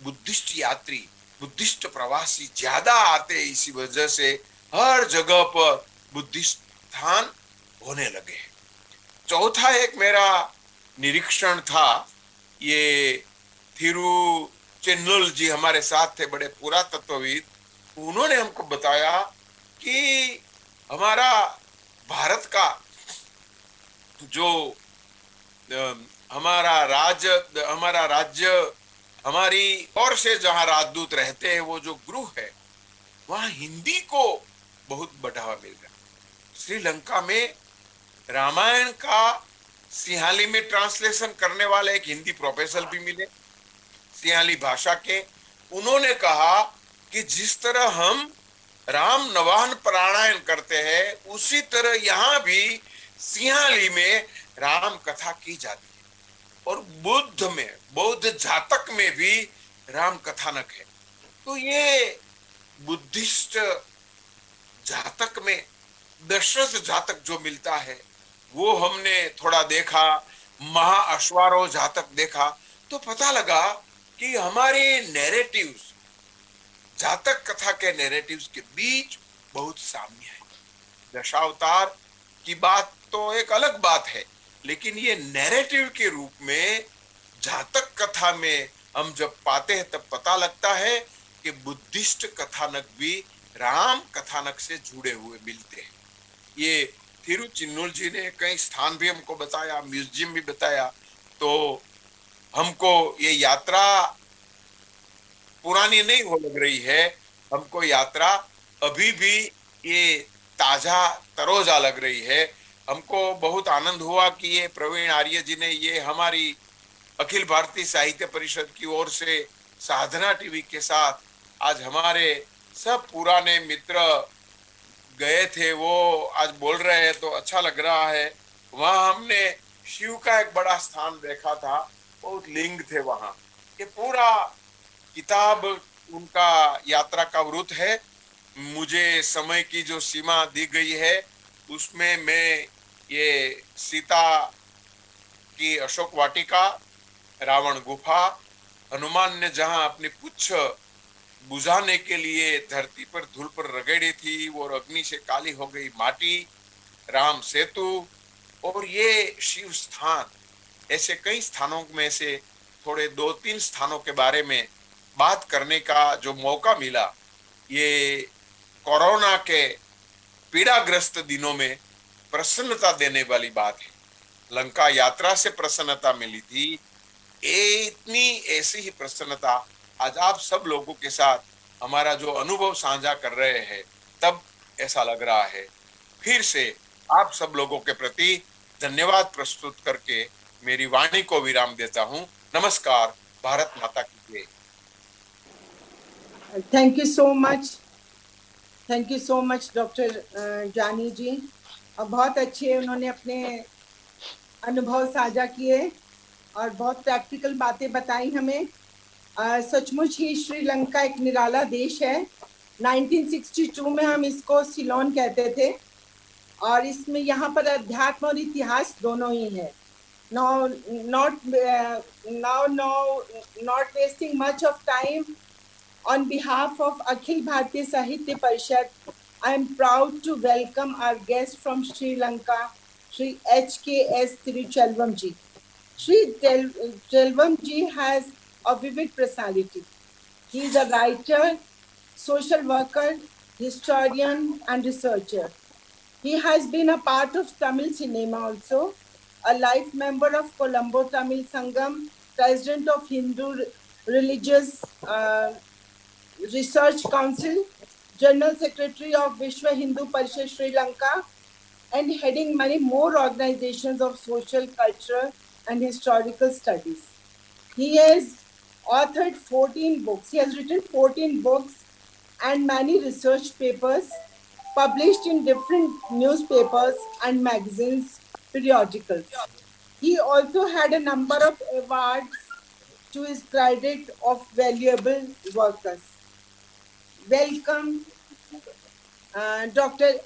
बुद्धिस्ट यात्री, बुद्धिस्ट प्रवासी ज्यादा आते, इसी वजह से हर जगह पर बुद्धिस्ट स्थान होने लगे। चौथा एक मेरा निरीक्षण था, ये थिरुचिन्नुल जी हमारे साथ थे, बड़े पुरातत्वविद, उन्होंने हमको बताया कि हमारा भारत का जो हमारा राज्य हमारी ओर से जहां राजदूत रहते हैं, वो जो गृह है, वहां हिंदी को बहुत बढ़ावा मिल रहा है। श्रीलंका में रामायण का सिंहाली में ट्रांसलेशन करने वाले एक हिंदी प्रोफेसर भी मिले, सिंहाली भाषा के। उन्होंने कहा कि जिस तरह हम राम नवान पारायण करते हैं, उसी तरह यहाँ भी सिंहाली में राम कथा की जाती है, और बौद्ध जातक में भी राम कथानक है। तो ये बुद्धिस्ट जातक में दशरथ जातक जो मिलता है, वो हमने थोड़ा देखा, महाअश्वारोह जातक देखा, तो पता लगा कि हमारे नैरेटिव्स, जातक कथा के नैरेटिव्स के बीच बहुत साम्य है। दशावतार की बात तो एक अलग बात है, लेकिन ये नैरेटिव के रूप में जातक कथा में हम जब पाते हैं, तब पता लगता है कि बुद्धिस्ट कथानक भी राम कथानक से जुड़े हुए मिलते हैं। ये थिरुचिन्नुल जी ने कई स्थान भी हमको बताया, म्यूजियम भी बताया, तो हमको ये यात्रा पुरानी नहीं हो लग रही है, हमको यात्रा अभी भी ये ताजा तरोजा लग रही है। हमको बहुत आनंद हुआ कि ये प्रवीण आर्य जी ने ये हमारी अखिल भारतीय साहित्य परिषद की ओर से साधना टीवी के साथ आज हमारे सब पुराने मित्र गए थे वो आज बोल रहे हैं तो अच्छा लग रहा है। वहां हमने शिव का एक बड़ा स्थान देखा था, बहुत लिंग थे वहां। ये पूरा किताब उनका यात्रा का वृत्त है। मुझे समय की जो सीमा दी गई है उसमें मैं ये सीता की अशोक वाटिका, रावण गुफा, हनुमान ने जहां अपनी पुच्छ बुझाने के लिए धरती पर धूल पर रगड़ी थी वो अग्नि से काली हो गई माटी, राम सेतु, और ये शिव स्थान, ऐसे कई स्थानों में से थोड़े 2-3 स्थानों के बारे में बात करने का जो मौका मिला, ये कोरोना के पीड़ाग्रस्त दिनों में प्रसन्नता देने वाली बात है। लंका यात्रा से प्रसन्नता मिली थी, इतनी ऐसी ही प्रसन्नता आज आप सब लोगों के साथ हमारा जो अनुभव साझा कर रहे हैं तब ऐसा लग रहा है। फिर से आप सब लोगों के प्रति धन्यवाद प्रस्तुत करके मेरी वाणी को विराम देता हूं। नमस्कार। भारत माता की जय। Thank you so much, thank you so much doctor जानी जी। और बहुत अच्छे उन्होंने अपने अनुभव साझा किए और बहुत प्रैक्टिकल बातें बताई हमें। सचमुच ही श्रीलंका एक निराला देश है। 1962 में हम इसको सिलोन कहते थे और इसमें यहाँ पर अध्यात्म और इतिहास दोनों ही है। Now, not wasting much of time, on behalf of Akhil Bharatiya Sahitya Parishad, I am proud to welcome our guest from Sri Lanka, Sri H.K.S. Tiruchelvam ji. Sri Chelvam ji has a vivid personality. He is a writer, social worker, historian, and researcher. He has been a part of Tamil cinema also, a life member of Colombo Tamil Sangam, president of Hindu Religious Research Council, general secretary of Vishwa Hindu Parishad Sri Lanka, and heading many more organizations of social, cultural, and historical studies. He has authored 14 books. He has written 14 books and many research papers published in different newspapers and magazines, periodicals. He also had a number of awards to his credit of valuable workers. Welcome, Dr.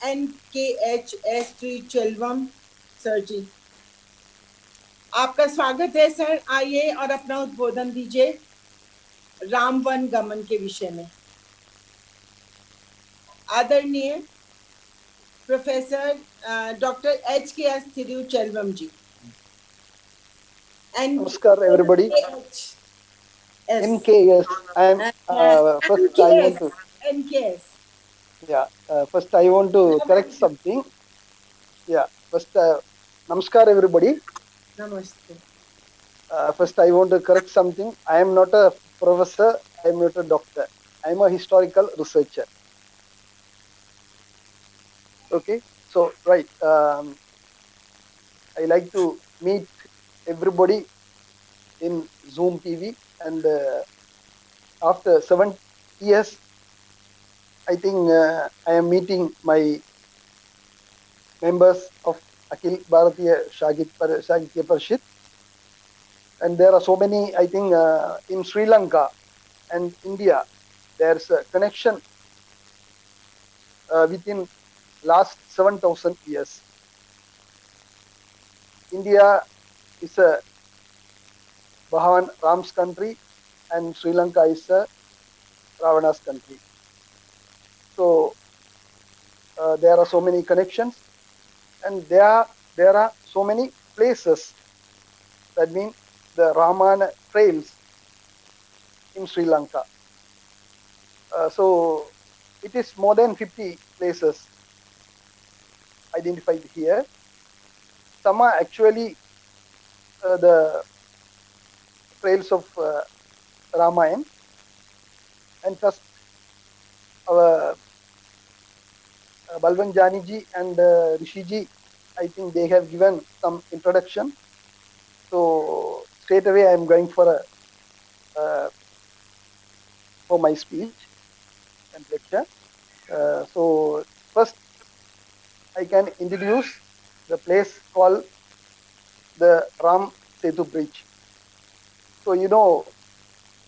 NKHS Chelvam sir ji, आपका स्वागत है sir. आइए और अपना उद्बोधन दीजिए Ram one गमन के विषय में। आदरणीय professor doctor HKS तिरुचेल्वम ji. Namaskar, everybody. NKS. I am first. I want to. NKS. Yeah. First, I want to correct something. Yeah. First, Namaskar, everybody. Namaste. First, I want to correct something. I am not a professor. I am not a doctor. I am a historical researcher. Okay. So, right. I like to meet everybody in Zoom TV, and after 7 years, I think I am meeting my members of Akhil Bharatiya Sahitya Parishad, and there are so many. I think in Sri Lanka and India, there's a connection within last 7,000 years. India is a Bhagavan Ram's country, and Sri Lanka is a Ravana's country. So there are so many connections, and there are so many places. That means the Ramana trails in Sri Lanka. So it is more than 50 places identified here. Some are actually the trails of Ramayana, and first our Balvan Jani ji and Rishi ji, I think they have given some introduction. So straight away I am going for my speech and lecture. So First, I can introduce the place called the Ram Setu Bridge. So you know,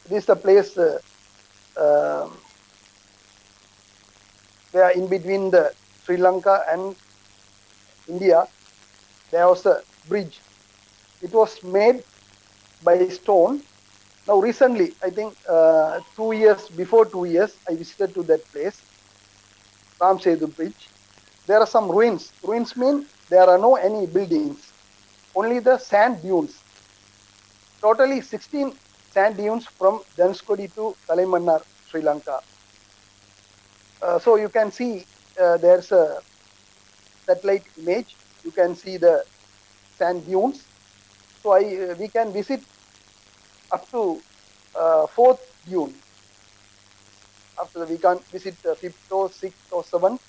this is the place they are in between the Sri Lanka and India. There was a bridge. It was made by stone. Now recently, I think 2 years, before 2 years, I visited to that place, Ram Setu Bridge. There are some ruins. Ruins mean there are no any buildings, only the sand dunes. Totally 16 sand dunes from Dhanushkodi to Talaimannar, Sri Lanka. So you can see there's a satellite image. You can see the sand dunes. So we can visit up to fourth dune. After that, we can visit fifth or sixth or seventh.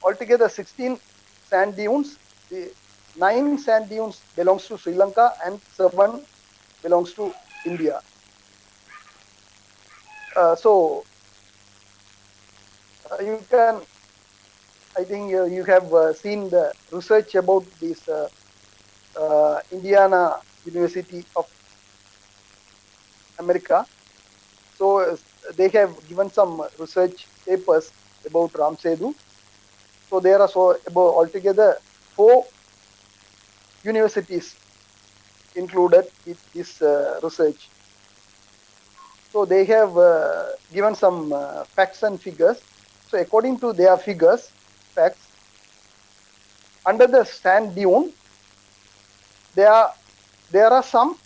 Altogether 16 sand dunes. The 9 sand dunes belongs to Sri Lanka and 7 belongs to India. So you can, I think you have seen the research about this Indiana University of America. So they have given some research papers about Ram Setu. So there are about altogether 4 universities included in this research. So they have given some facts and figures. So according to their facts, under the sand dune, there are some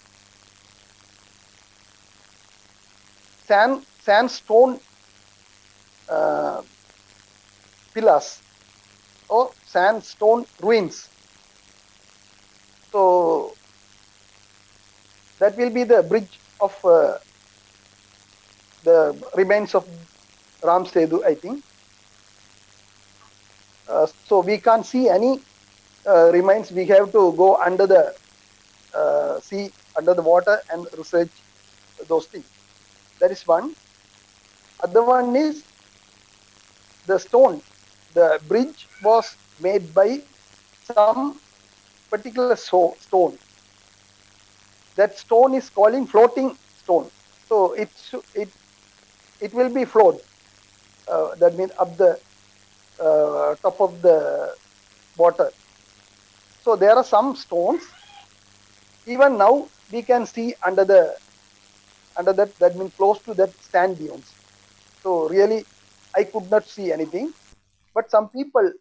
sandstone pillars or sandstone ruins. So that will be the bridge of the remains of Ram Setu, I think. So we can't see any remains. We have to go under the sea, under the water, and research those things. That is one. Other one is the stone. The bridge was made by some particular stone. That stone is calling floating stone. So it will be float. That means up the top of the water. So there are some stones. Even now we can see under that means close to that sand dunes. So really I could not see anything. But some people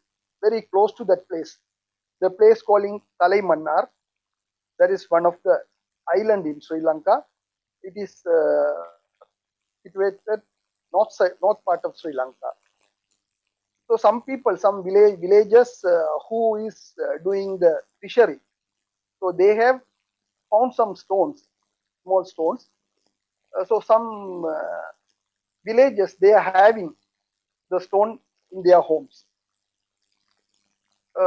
very close to that place, the place calling Talaimannar, that is one of the island in Sri Lanka. It is situated north part of Sri Lanka. So some people, some villagers who is doing the fishery, so they have found some stones, small stones. So some villages, they are having the stone in their homes.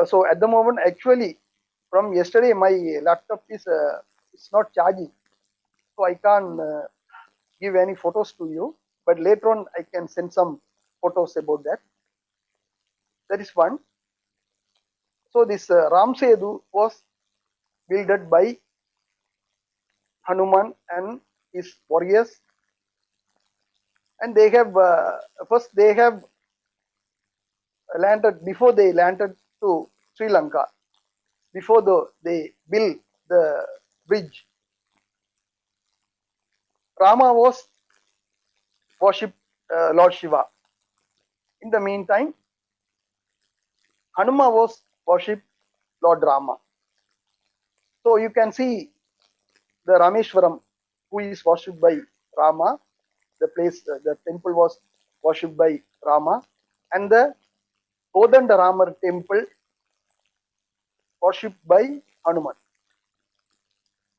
So at the moment, actually, from yesterday, my laptop is it's not charging, so I can't give any photos to you. But later on, I can send some photos about that. That is one. So this Ram Setu was built by Hanuman and his warriors, and they have first they have landed, before they landed to Sri Lanka, before they built the bridge. Rama was worshipped Lord Shiva. In the meantime, Hanuma was worshipped Lord Rama. So you can see the Rameshwaram, who is worshipped by Rama. The place, the temple was worshipped by Rama, and the Kodandaramar temple worshipped by Hanuman.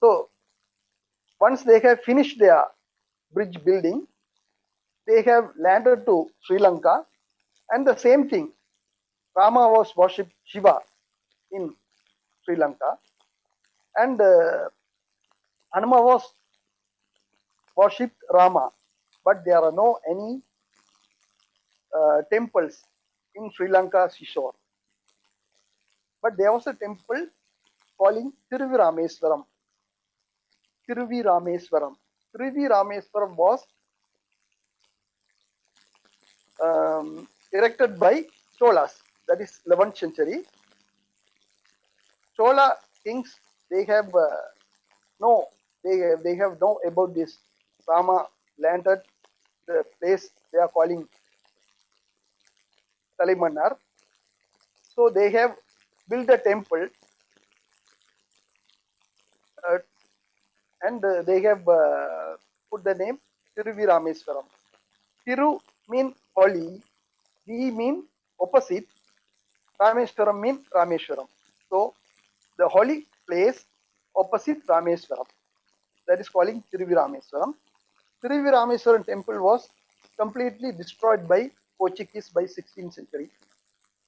So once they have finished their bridge building, they have landed to Sri Lanka, and the same thing, Rama was worshipped Shiva in Sri Lanka, and Hanuma was worshipped Rama, but there are no any temples in Sri Lanka seashore. But there was a temple calling Thiruvirameswaram. Thiruvirameswaram. Thiruvirameswaram was erected by Cholas, that is 11th century. Chola kings, they have they have know about this. Rama landed the place they are calling Talimanar. So they have built a temple and they have put the name Thiruvirameswaram. Thiru mean holy, V mean opposite, Rameswaram mean Rameswaram. So the holy place opposite Rameswaram, that is calling Thiruvirameswaram. Thiruvirameswaram temple was completely destroyed by Portuguese by 16th century.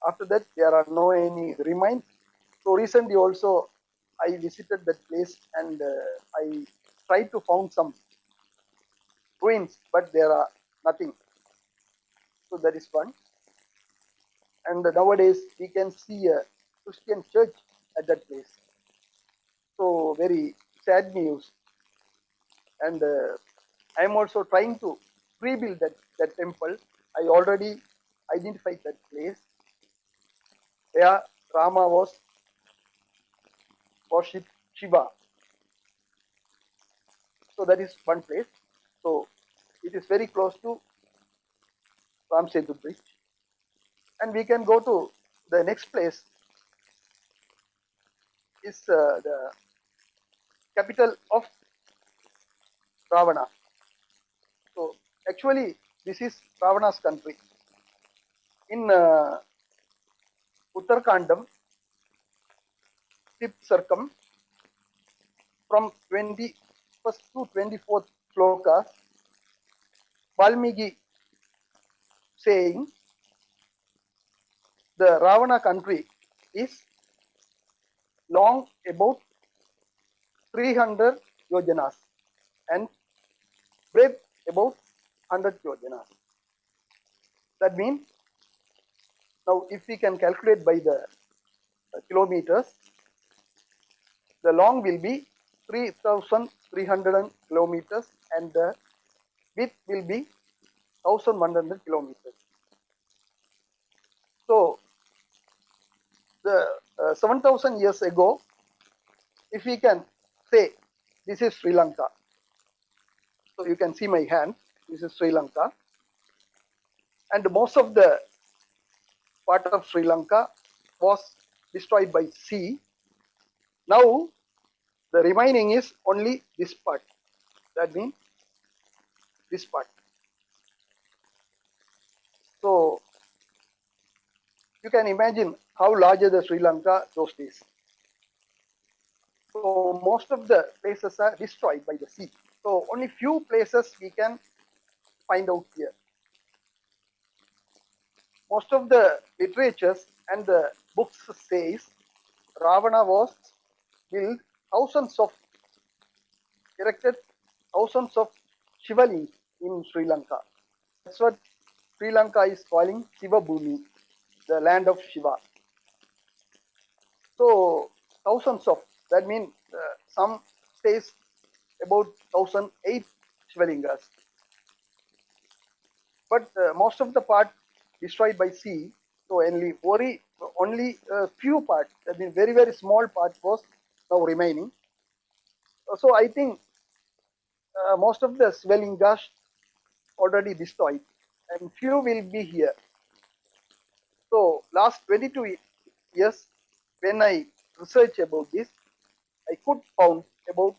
After that, there are no any remains. So recently also, I visited that place and I tried to found some ruins, but there are nothing. So that is one. And nowadays we can see a Christian church at that place. So very sad news. And I am also trying to rebuild that temple. I already identified that place where Rama was worshipped Shiva. So that is one place. So it is very close to Ram Setu Bridge. And we can go to the next place is the capital of Ravana. So actually this is Ravana's country. In Uttarkandam, 5th circum, from 21st to 24th sloka, Valmiki saying the Ravana country is long about 300 yojanas and breadth about 100 yojanas. That means now if we can calculate by the kilometers, the long will be 3,300 kilometers and the width will be 1,100 kilometers. So the 7,000 years ago, if we can say this is Sri Lanka. So you can see my hand, this is Sri Lanka. And most of the part of Sri Lanka was destroyed by sea. Now the remaining is only this part. That means this part. So you can imagine how larger the Sri Lanka those days. So most of the places are destroyed by the sea. So only few places we can find out here. Most of the literatures and the books says Ravana was built erected thousands of Shivalings in Sri Lanka. That's what Sri Lanka is calling Shiva Bhumi, the land of Shiva. So thousands of, that means some says about 1,008 Shivalingas. But most of the part destroyed by sea. So only a few parts, that means very, very small part was now remaining. So I think most of the Shivalingas already destroyed and few will be here. So last 22 years, when I researched about this, I could found about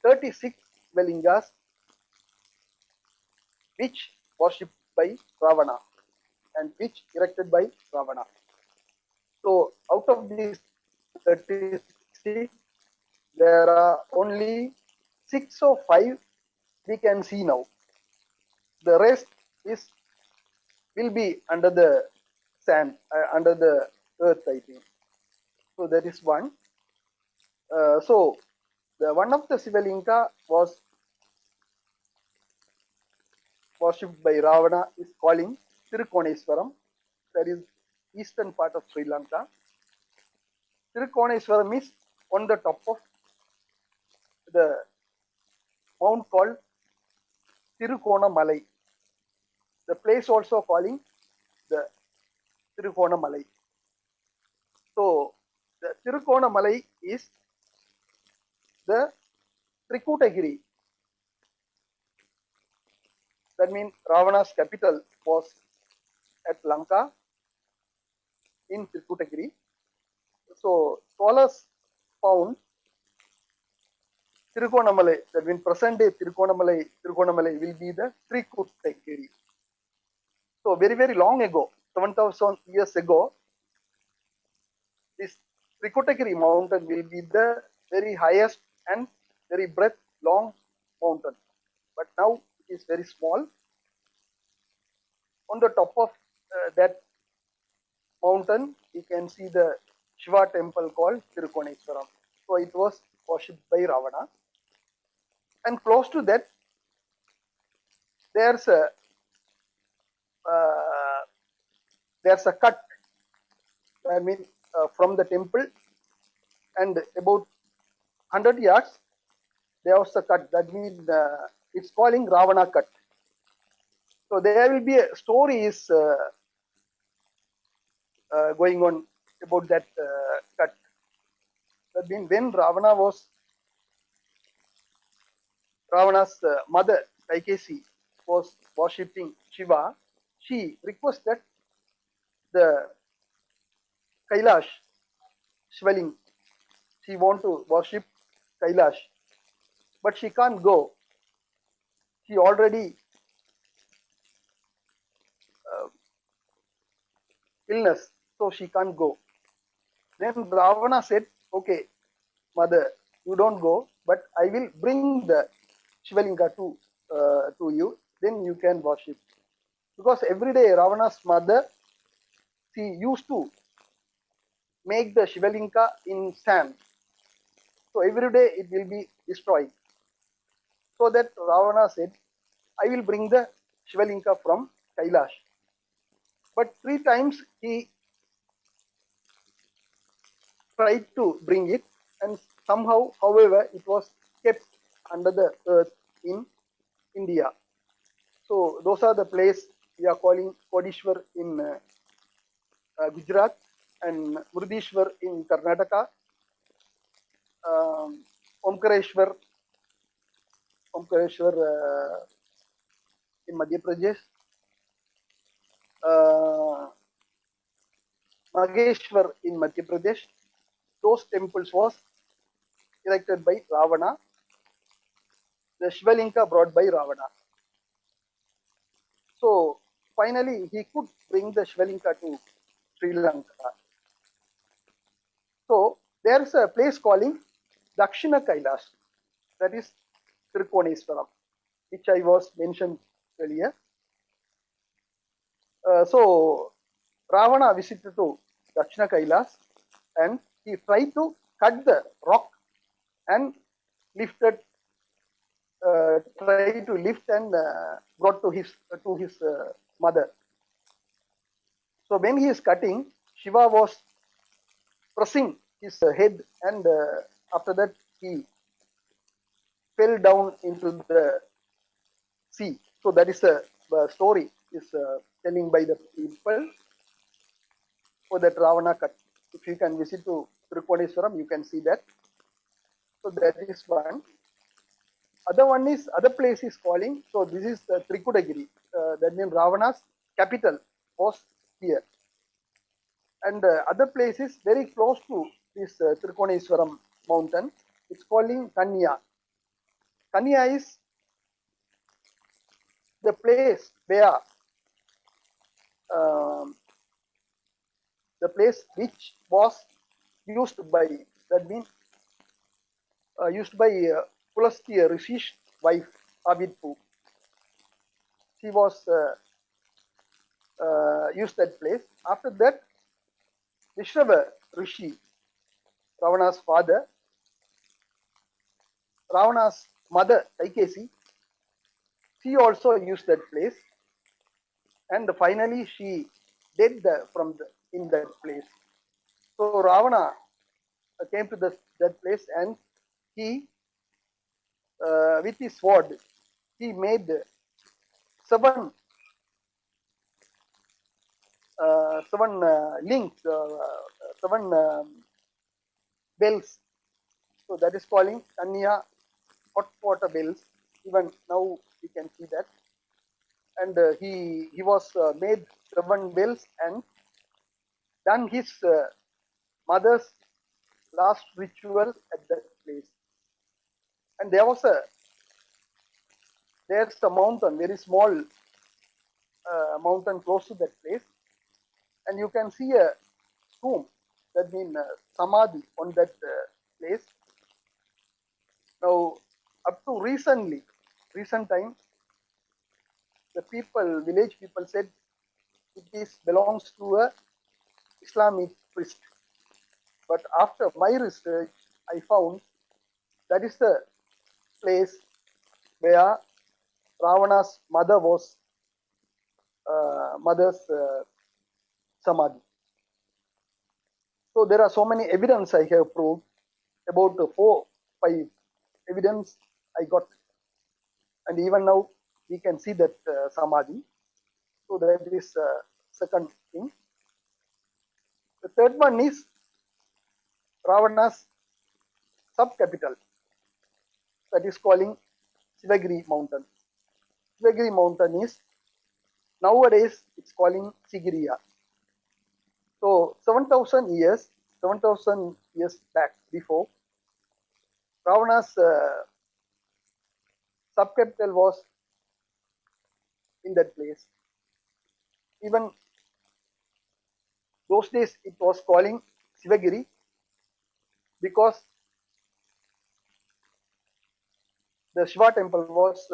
36 Shivalingas which worshipped by Ravana and which erected by Ravana. So out of these 36, there are only 6 or 5 we can see now. The rest will be under the sand, under the earth, I think. So that is one. So the one of the Shivalinga was worshipped by Ravana is calling Tirukoneswaram. That is eastern part of Sri Lanka. Tirukoneswaram is on the top of the mount called Tirukonamalai. The place also calling the Tirukonamalai. So the Tirukonamalai is the Trikutagiri. That means Ravana's capital was at Lanka in Trikutagiri. So scholars found Tirukonamalai, that means present day Tirukonamalai will be the Trikutagiri. So very, very long ago, 7,000 years ago, this Trikutagiri mountain will be the very highest and very breadth long mountain. But now it is very small. On the top of that mountain, you can see the Shiva temple called Tirukoneswaram. So it was worshipped by Ravana. And close to that, there's a cut. I mean, from the temple, and about 100 yards, there was a cut. That means it's calling Ravana cut. So there will be a story is going on about that cut. That means when Ravana's mother Kaikesi was worshipping Shiva, she requested the Kailash Shivaling. She want to worship Kailash, but she can't go. She already illness, so she can't go. Then Ravana said, "Okay, mother, you don't go, but I will bring the Shivalinga to you. Then you can worship." Because every day Ravana's mother, she used to make the Shivalinga in sand. So every day it will be destroyed. So that Ravana said, "I will bring the Shivalinga from Kailash." But 3 times he tried to bring it, and somehow, however, it was kept under the earth in India. So those are the place we are calling Kodishwar in Gujarat and Murdishwar in Karnataka, Omkareshwar in Madhya Pradesh, Mageshwar in Madhya Pradesh. Those temples was erected by Ravana. The Shivalinga brought by Ravana. So finally he could bring the Shivalinga to Sri Lanka. So there is a place calling Dakshina Kailash, that is Tirukoneswaram, which I was mentioned earlier. So Ravana visited to Dakshina Kailash and he tried to cut the rock and tried to lift and brought to his mother. So when he is cutting, Shiva was pressing his head, and after that he fell down into the sea. So that is a story is telling by the people for that Ravana cut. If you can visit to Tirukoneswaram, you can see that. So that is one. Other place is calling. So this is the Trikutagiri. That means Ravana's capital was here. And other place is very close to this Tirukoneswaram mountain. It's calling Kanya. Kanya is the place where the place which was used by, that means used by Pulastya Rishi's wife Abidpu. She was used that place. After that, Vishrava Rishi, Ravana's father, Ravana's mother Kaikesi, she also used that place, and finally she died from in that place. So Ravana came to that place, and he, with his sword, he made seven links, seven bells. So that is calling Kanya hot water bells. Even now we can see that. And he was made seven bells and done his mother's last ritual at that place. And there's a mountain, very small mountain close to that place, and you can see a tomb, that means samadhi on that place. Now, up to recent time, the village people said it belongs to a Islamic priest. But after my research, I found that is the place where Ravana's mother's samadhi. So there are so many evidence I have proved, about 4-5 evidence I got, and even now we can see that samadhi. So that is second thing. The third one is Ravana's sub-capital, that is calling Sivagiri mountain. Sivagiri mountain is nowadays it's calling Sigiriya. So 7,000 years back before, Ravana's sub-capital was in that place. Even those days it was calling Sivagiri because the Shiva temple was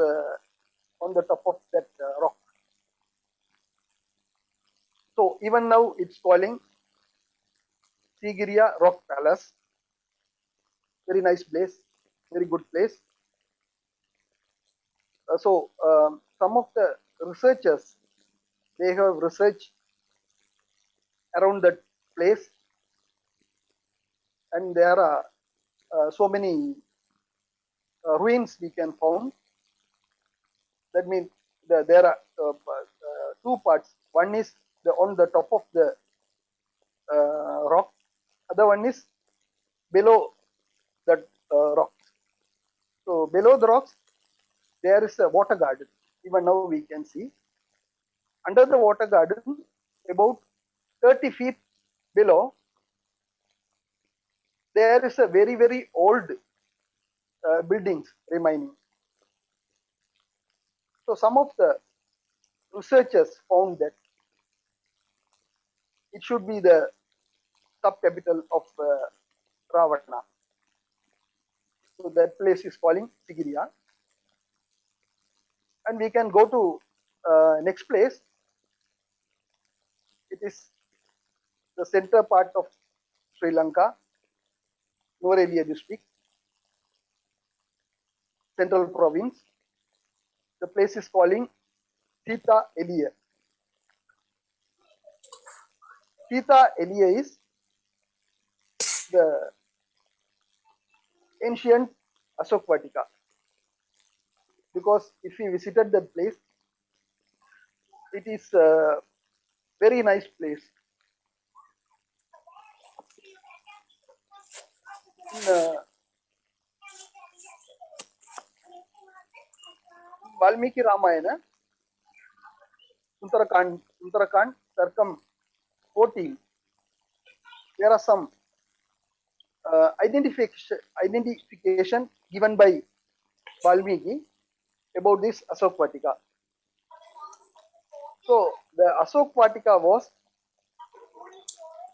on the top of that rock. So even now it's calling Sigiriya Rock Palace. Very nice place, very good place. So some of the researchers, they have researched around that place, and there are so many ruins we can find. That means there are two parts. One is on the top of the rock. Other one is below that rock. So below the rocks, there is a water garden. Even now we can see. Under the water garden, about 30 feet below, there is a very, very old buildings remaining. So some of the researchers found that it should be the sub-capital of Ravana. So that place is calling Sigiriya. And we can go to next place. It is the center part of Sri Lanka, Nuwara district, central province. The place is calling Sita Eliya. Sita Eliya is the ancient Asok Vatika. Because if we visited that place, it is a very nice place. In Valmiki Ramayana, Uttarakhand, Sarkam 14, there are some identification given by Valmiki about this Asok Vatika. So the Asok Vatika was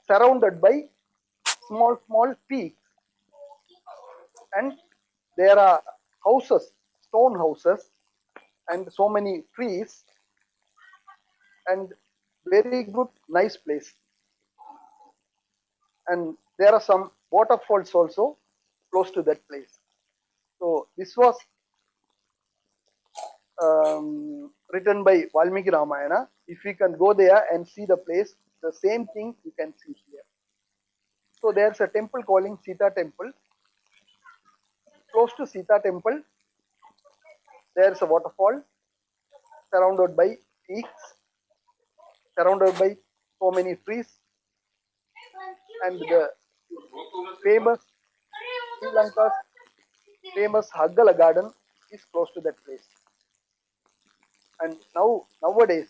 surrounded by small peaks, and there are houses, stone houses, and so many trees, and very good, nice place. And there are some waterfalls also close to that place. So this was written by Valmiki Ramayana. If we can go there and see the place, The same thing you can see here. So there's a temple calling Sita Temple. Close to Sita Temple, there's a waterfall surrounded by peaks, surrounded by so many trees, and the famous Sri Lanka's famous Haggala garden is close to that place. And nowadays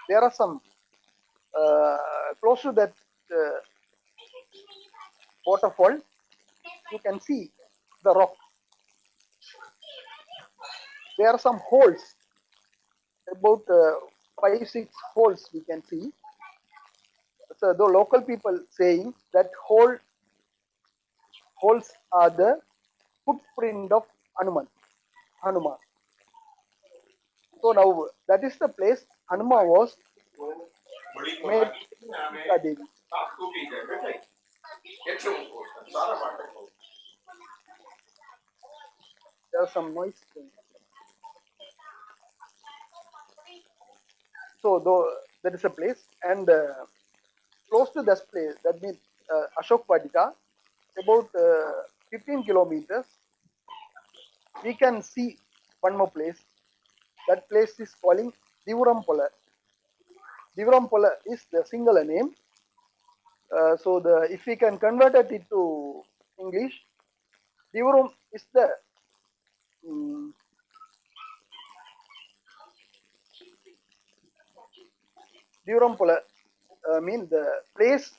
there are some close to that waterfall. You can see the rock. There are some holes, about 5-6 holes we can see. So the local people saying that holes are the footprint of Hanuman. So now that is the place Hanuman was made Sita Devi. There's some noise. So that is a place, and close to this place, that means Ashok Vatika, about 15 kilometers, we can see one more place. That place is calling Divurampala. Divurampala is the singular name. So if we can convert it into English, Divuram is the Divurampala means the place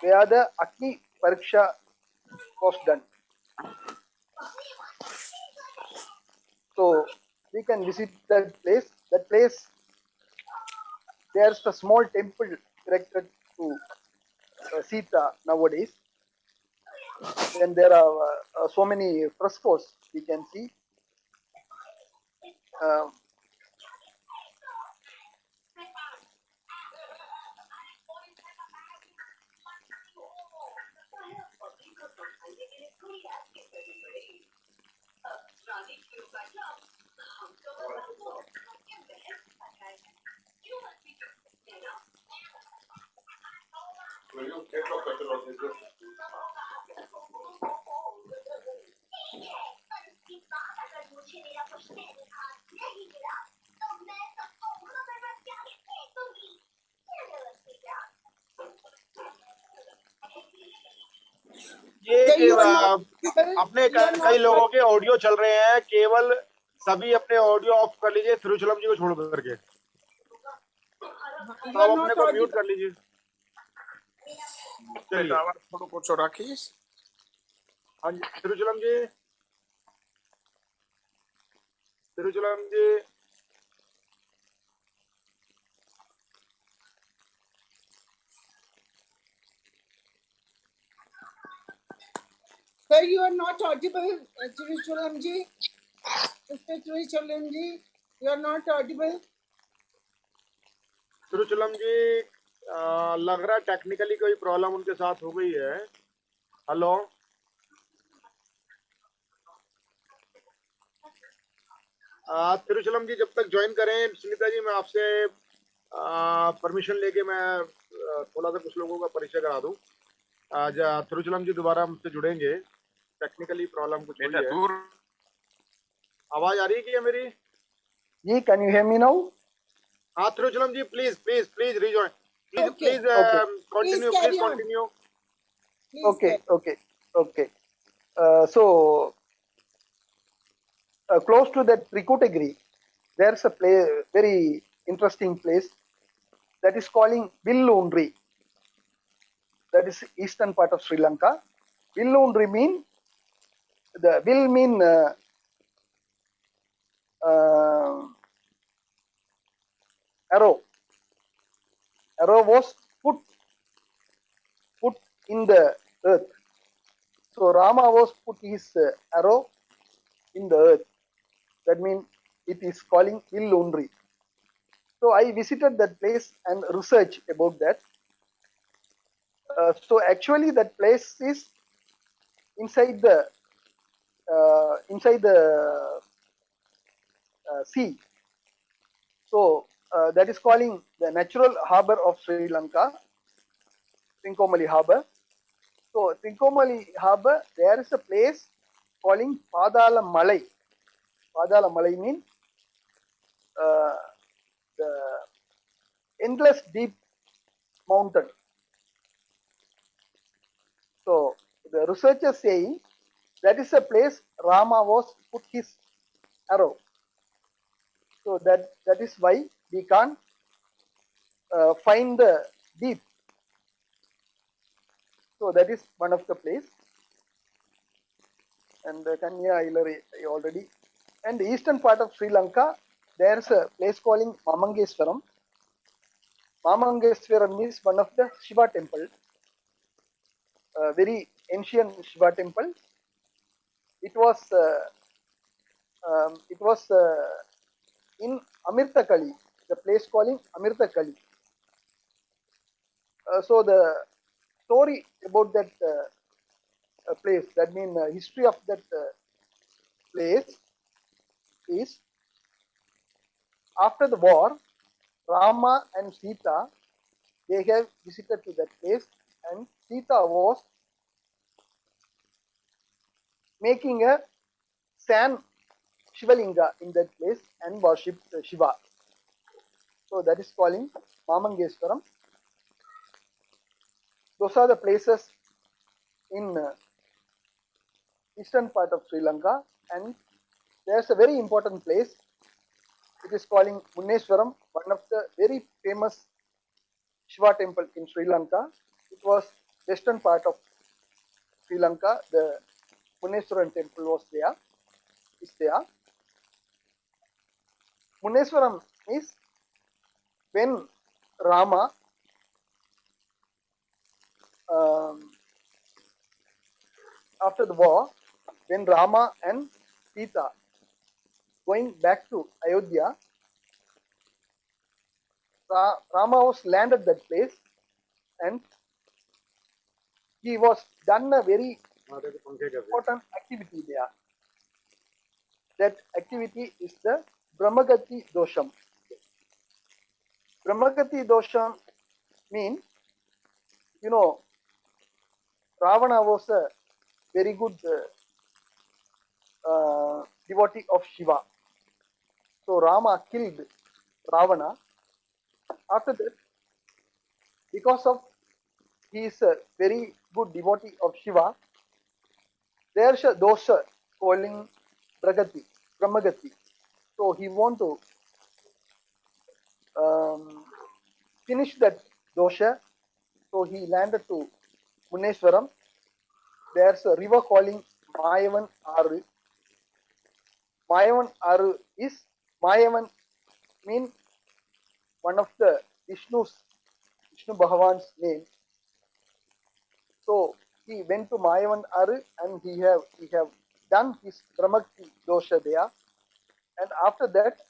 where the Agni Pariksha was done. So we can visit that place. That place, there's a small temple erected to Sita nowadays. Then there are so many frescoes we can see. ये You are केवल not- अपने you are not कई लोगों के audio चल रहे हैं, केवल सभी अपने ऑडियो ऑफ कर लीजिए, थिरुचलम जी को छोड़ करके। you आप are अपने not को म्यूट audible. कर लीजिए। चलिए, आवाज थोड़ा कुछ रखिए। हाँ जी, थिरुचलम जी, थिरुचलम जी, Sir, you are not audible, Tiruchulam ji. Mr. Tiruchulam ji, you are not audible. थिरुचलम जी, लग रहा है टेक्निकली कोई प्रॉब्लम उनके साथ हो गई है। हेलो, तिरुचलम जी जब तक ज्वाइन करें, सुनीता जी मैं आपसे परमिशन लेके मैं थोड़ा सा कुछ लोगों का परिचय करा दूं। आज तिरुचलम जी दोबारा हमसे जुड़ेंगे, टेक्निकली प्रॉब्लम कुछ हुई है। आवाज आ रही है क्या मेरी? जी, can you hear me now? हाँ Tiruchalam ji, please please please rejoin, please Okay. Please continue, Please carry please on. Continue. Please Okay, carry. okay. So close to that Trikutagiri, there's a very interesting place that is calling Villundri. That is eastern part of Sri Lanka. Villundri mean, the will mean arrow. Arrow was put in the earth. So Rama was put his arrow in the earth. That means it is calling Villundri. So I visited that place and researched about that. So actually that place is inside the sea. So that is calling the natural harbor of Sri Lanka, Trincomalee Harbor. So Trincomalee Harbor, there is a place calling Padala Malai. Padala Malai means the endless deep mountain. So the researchers saying that is a place Rama was put his arrow. So that is why we can't find the deep. So that is one of the place. And Kanya Ilari already. And the eastern part of Sri Lanka, there is a place calling Mamangeswaram. Mamangeswaram is one of the Shiva temple, very ancient Shiva temple. It was in Amirtakali, the place calling Amirtakali. So the story about that place, that means history of that place is, after the war, Rama and Sita, they have visited to that place, and Sita was making a sand Shivalinga in that place and worshipped Shiva. So that is calling Mamangeswaram. Those are the places in eastern part of Sri Lanka, and there's a very important place. It is calling Munneswaram, one of the very famous Shiva temple in Sri Lanka. It was western part of Sri Lanka. The Munneswaram temple was there. Is there. Munneswaram is when Rama after the war, when Rama and Sita going back to Ayodhya, Rama was landed that place, and he was done a very important activity there. That activity is the Brahmagati Dosham. Brahmagati Dosham means, you know, Ravana was a very good devotee of Shiva. So Rama killed Ravana. After that, because of he is a very good devotee of Shiva, there's a dosha calling Brahmagati. So he want to finish that dosha. So he landed to Munneswaram. There's a river calling Mayavan Aru. Mayavan Aru is, Mayavan means one of the Vishnu Bhagavan's name. So he went to Mayavan Aru and he have done his Brahmagati dosha there. And after that,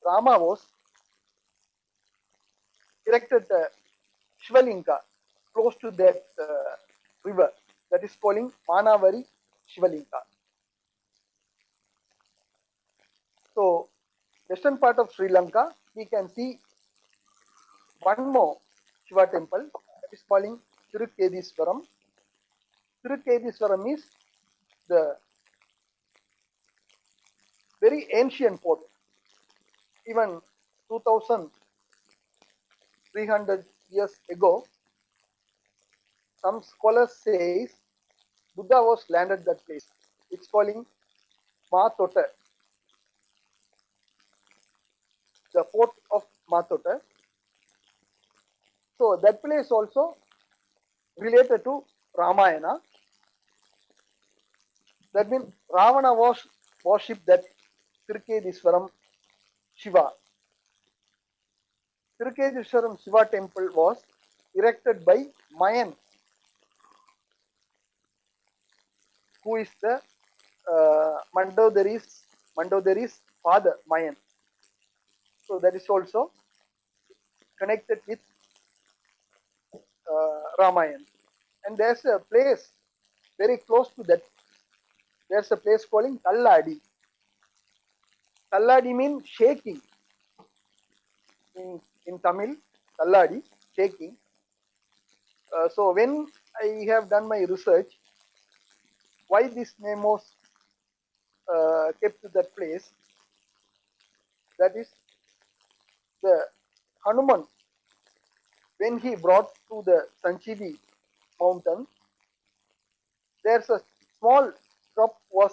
Rama was erected Shivalinga close to that river, that is calling Manavari Shivalinga. So western part of Sri Lanka, we can see one more Shiva temple, that is calling Tirukkediswaram. Tirukkediswaram is the very ancient fort. Even 2300 years ago, some scholars say Buddha was landed that place. It's calling Matota, the fort of Matota. So that place also related to Ramayana. That means Ravana was worshipped that Tirukkediswaram Shiva. Tirukkediswaram Shiva temple was erected by Mayan, who is the Mandodari's father, Mayan. So that is also connected with Ramayana. And there's a place very close to that. There's a place calling Talladi. Talladi means shaking. in Tamil, Talladi, shaking. So when I have done my research, why this name was kept to that place, that is the Hanuman, when he brought to the Sanchivi mountain, there's a small drop was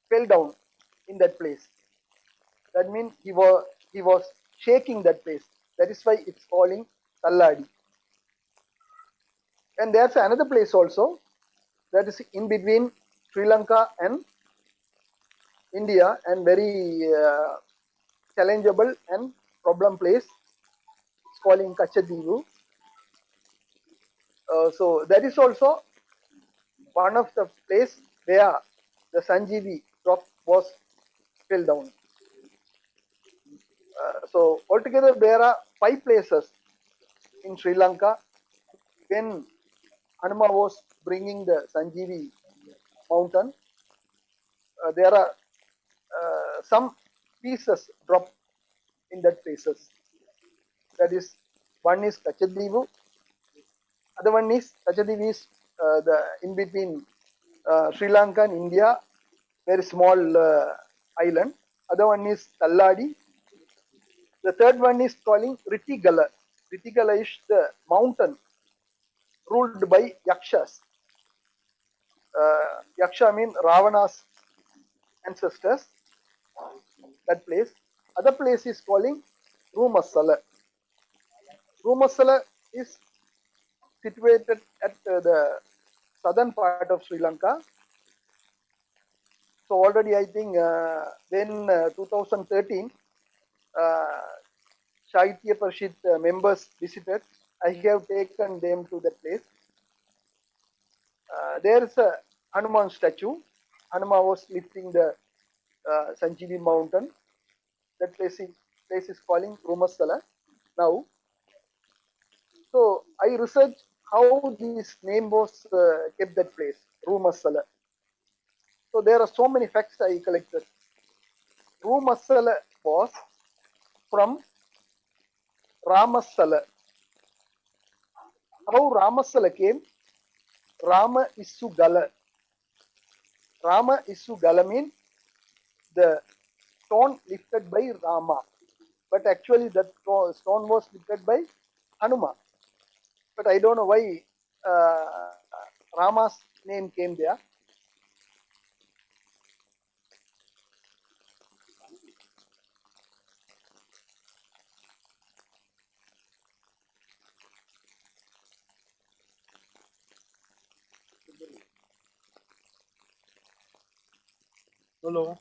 fell down in that place. That means he was shaking that place. That is why it's calling Talladi. And there's another place also that is in between Sri Lanka and India, and very challengeable and problem place. It's calling Kachadivu. So that is also one of the place where the Sanjeevi drop was fell down. So altogether there are 5 places in Sri Lanka when Hanuma was bringing the Sanjeevi mountain. There are some pieces dropped in that places. That is, one is Kachadivu, other one is Kachadivu is the in between Sri Lanka and India, very small island. Other one is Talladi. The third one is calling Ritigala. Ritigala is the mountain ruled by Yakshas. Yaksha means Ravana's ancestors. That place. Other place is calling Rumasala. Rumasala is situated at the southern part of Sri Lanka. So already I think when 2013 Shahitya Parishad members visited, I have taken them to that place. There is a Hanuman statue. Hanuman was lifting the Sanjeevi mountain. That place is calling Rumasala now. So I researched how this name was kept that place, Rumasala. So there are so many facts I collected. Rumasala was from Ramasala. How Ramasala came? Rama Isugala. Rama Isugala means the stone lifted by Rama. But actually that stone was lifted by Hanuma. But I don't know why Rama's name came there. Hello.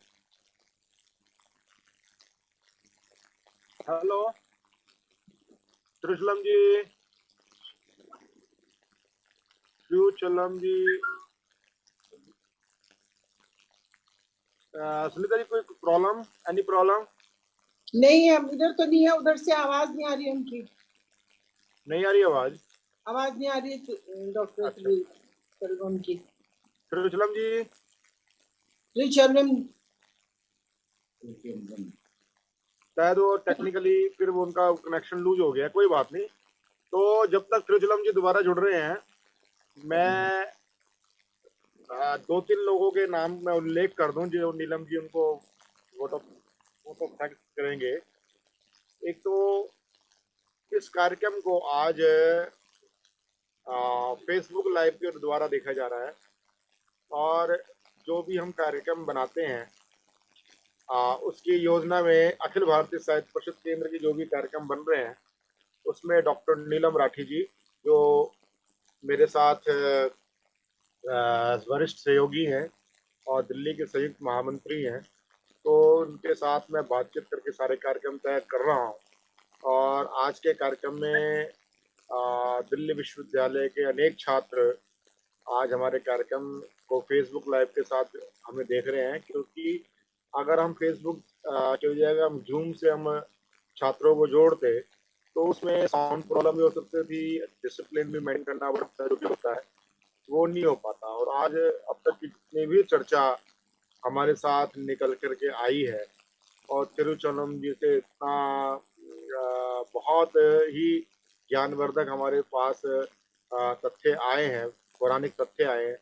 Hello. Trishlam ji. Chalam ji. Sunita ji कोई problem? Any problem? नहीं है, इधर तो नहीं है, उधर से आवाज नहीं आ रही उनकी। नहीं आ रही आवाज? आवाज नहीं आ रही डॉक्टर सरगम की। त्रिचलम जी। त्रिचलम शायद वो टेक्निकली फिर वो उनका कनेक्शन लूज हो गया, कोई बात नहीं। तो जब तक त्रिचलम जी दोबारा जुड़ रहे हैं, मैं 2-3 लोगों के नाम में उल्लेख कर दूं जो नीलम जी उनको वो तो थैंक्स करेंगे। एक तो इस कार्यक्रम को आज फेसबुक लाइव के द्वारा देखा जा रहा है, और जो भी हम कार्यक्रम बनाते हैं उसकी योजना में अखिल भारतीय साहित्य परिषद केंद्र के जो भी कार्यक्रम बन रहे हैं उसमें डॉक्टर नीलम राठी जी जो मेरे साथ वरिष्ठ सहयोगी हैं और दिल्ली के संयुक्त महामंत्री हैं, तो उनके साथ मैं बातचीत करके सारे कार्यक्रम तय कर रहा हूँ। और आज के कार्यक्रम में दिल्ली विश्वविद्यालय के अनेक छात्र आज हमारे कार्यक्रम को फेसबुक लाइव के साथ हमें देख रहे हैं, क्योंकि अगर हम फेसबुक की जगह हम जूम से हम छात्रों को जोड़ते तो उसमें साउंड प्रॉब्लम भी हो सकती थी, डिसिप्लिन भी मेंटेन करना पड़ता है, जो भी होता है वो नहीं हो पाता। और आज अब तक की जितनी भी चर्चा हमारे साथ निकल करके आई है और तिरुचलम जी से इतना बहुत ही ज्ञानवर्धक हमारे पास तथ्य आए हैं, पौराणिक तथ्य आए हैं।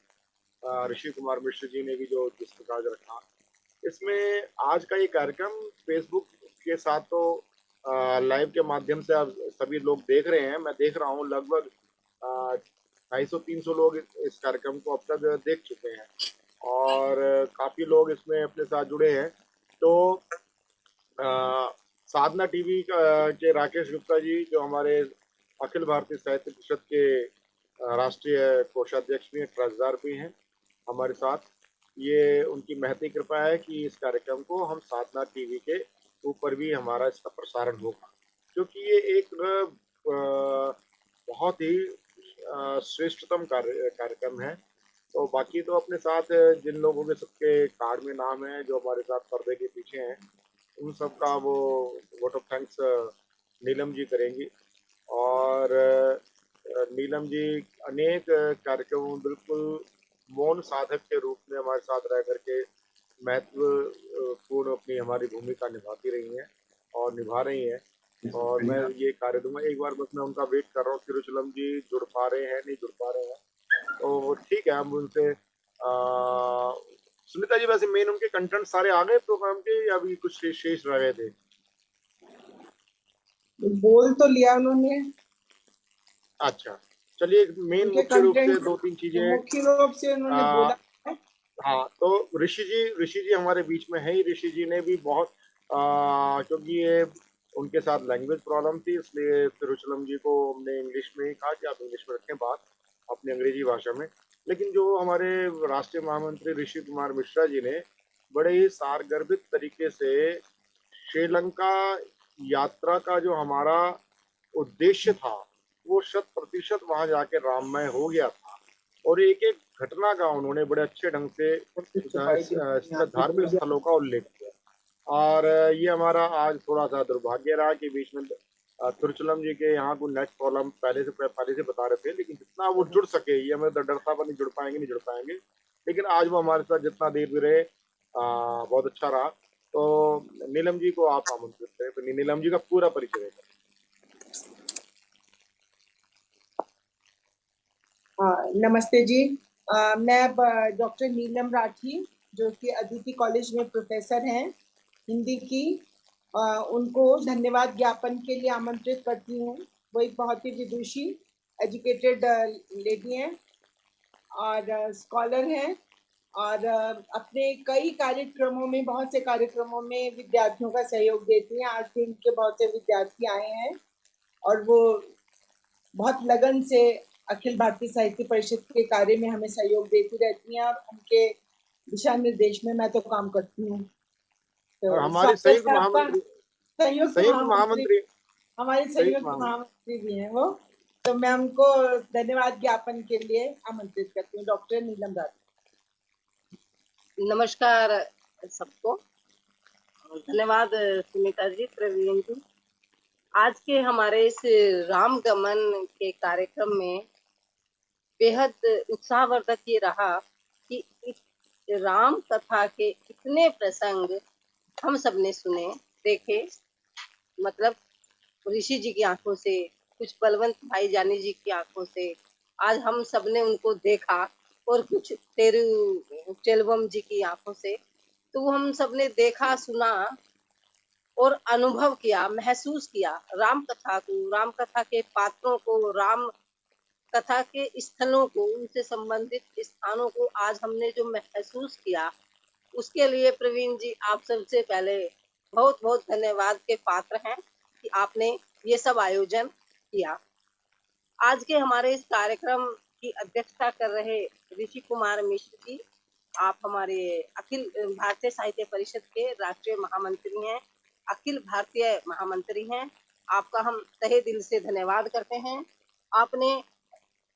ऋषि कुमार मिश्र जी ने भी जो जिस प्रकार रखा, इसमें आज का ये कार्यक्रम फेसबुक के साथ तो लाइव के माध्यम से अब सभी लोग देख रहे हैं। मैं देख रहा हूँ लगभग 250-300 लोग इस कार्यक्रम को अब तक देख चुके हैं और काफी लोग इसमें अपने साथ जुड़े हैं। तो साधना टीवी के राकेश गुप्ता जी जो हमारे अखिल भारतीय साहित्य परिषद के राष्ट्रीय कोषाध्यक्ष भी हैं, ट्रस्टदार भी हैं हमारे साथ, ये उनकी महती कृपा है कि इस कार्यक्रम को हम साधना टीवी के ऊपर भी हमारा इसका प्रसारण होगा, क्योंकि ये एक बहुत ही श्रेष्ठतम कार्यक्रम है। तो बाकी तो अपने साथ जिन लोगों के सबके कार्ड में नाम है, जो हमारे साथ पर्दे के पीछे हैं, उन सब का वो vote of thanks Neelam ji करेंगी। और नीलम जी अनेक कार्यक्रमों बिल्कुल मौन साधक के रूप में हमारे साथ रह करके महत्वपूर्ण अपनी हमारी भूमिका निभाती रही हैं और निभा रही हैं। और मैं ये कार्य दूंगा, एक बार बस मैं उनका वेट कर रहा हूँ, तिरुचलम जी जुड़ पा रहे हैं नहीं जुड़ पा रहे हैं, तो ठीक है हम उनसे सुनीता जी वैसे मेन उनके कंटेंट सारे आ गए प्रोग्राम के या अभी कुछ शेष रह गए थे? बोल तो लिया उन्होंने। अच्छा चलिए, मेन मुख्य रूप से दो तीन चीजें मुख्य रूप से उन्होंने बोला है। हाँ, तो ऋषि जी हमारे बीच में है ही। ऋषि जी ने भी बहुत क्योंकि ये उनके साथ लैंग्वेज प्रॉब्लम थी, इसलिए तिरुचलम जी को हमने इंग्लिश में ही कहा कि आप इंग्लिश में रखें बात अपनी अंग्रेजी भाषा में। लेकिन जो हमारे राष्ट्रीय महामंत्री ऋषि कुमार मिश्रा जी ने बड़े ही सारगर्भित तरीके से श्रीलंका यात्रा का जो हमारा उद्देश्य था वो 100% वहां जाके राममय हो गया था, और एक एक घटना का उन्होंने बड़े अच्छे ढंग से धार्मिक स्थलों का उल्लेख किया। और ये हमारा आज थोड़ा सा दुर्भाग्य रहा कि बीच में तिरुचलम जी के यहाँ को नेट प्रॉब्लम पहले से बता रहे थे, लेकिन जितना वो जुड़ सके, ये हमें डर था पर नहीं जुड़ पाएंगे, लेकिन आज वो हमारे साथ जितना देर भी रहे बहुत अच्छा रहा। तो नीलम जी को आप आमंत्रित करें, तो नीलम जी का पूरा परिचय दें। नमस्ते जी। मैं डॉक्टर नीलम राठी, जो कि अदिति कॉलेज में प्रोफेसर हैं हिंदी की, उनको धन्यवाद ज्ञापन के लिए आमंत्रित करती हूँ। वो एक बहुत ही विदुषी एजुकेटेड लेडी हैं और स्कॉलर हैं, और अपने कई कार्यक्रमों में, बहुत से कार्यक्रमों में विद्यार्थियों का सहयोग देती हैं। आज भी उनके बहुत से विद्यार्थी आए हैं और वो बहुत लगन से अखिल भारतीय साहित्य परिषद के कार्य में हमें सहयोग देती रहती हैं, और उनके दिशा निर्देश में मैं तो काम करती हूँ। तो हमारे संयुक्त महामंत्री हमारे संयुक्त महामंत्री भी हैं वो, तो मैं उनको धन्यवाद ज्ञापन के लिए आमंत्रित करती हूँ। डॉक्टर नीलम राठी। नमस्कार सबको, धन्यवाद सुनीता जी, प्रवीण जी। आज के हमारे इस रामगमन के कार्यक्रम में बेहद उत्साहवर्धक ये रहा कि राम कथा के इतने प्रसंग हम सबने सुने, देखे। मतलब ऋषि जी की आंखों से, कुछ बलवंत भाई जानी जी की आंखों से आज हम सबने उनको देखा, और कुछ चेलवम जी की आंखों से। तो हम सबने देखा, सुना और अनुभव किया, महसूस किया राम कथा को, राम कथा के पात्रों को, राम कथा के स्थलों को, उनसे संबंधित स्थानों को आज हमने जो महसूस किया, उसके लिए प्रवीण जी आप सबसे पहले बहुत बहुत धन्यवाद के पात्र हैं कि आपने ये सब आयोजन किया। आज के हमारे इस कार्यक्रम की अध्यक्षता कर रहे ऋषि कुमार मिश्र जी, आप हमारे अखिल भारतीय साहित्य परिषद के राष्ट्रीय महामंत्री हैं, अखिल भारतीय महामंत्री हैं। आपका हम तहे दिल से धन्यवाद करते हैं। आपने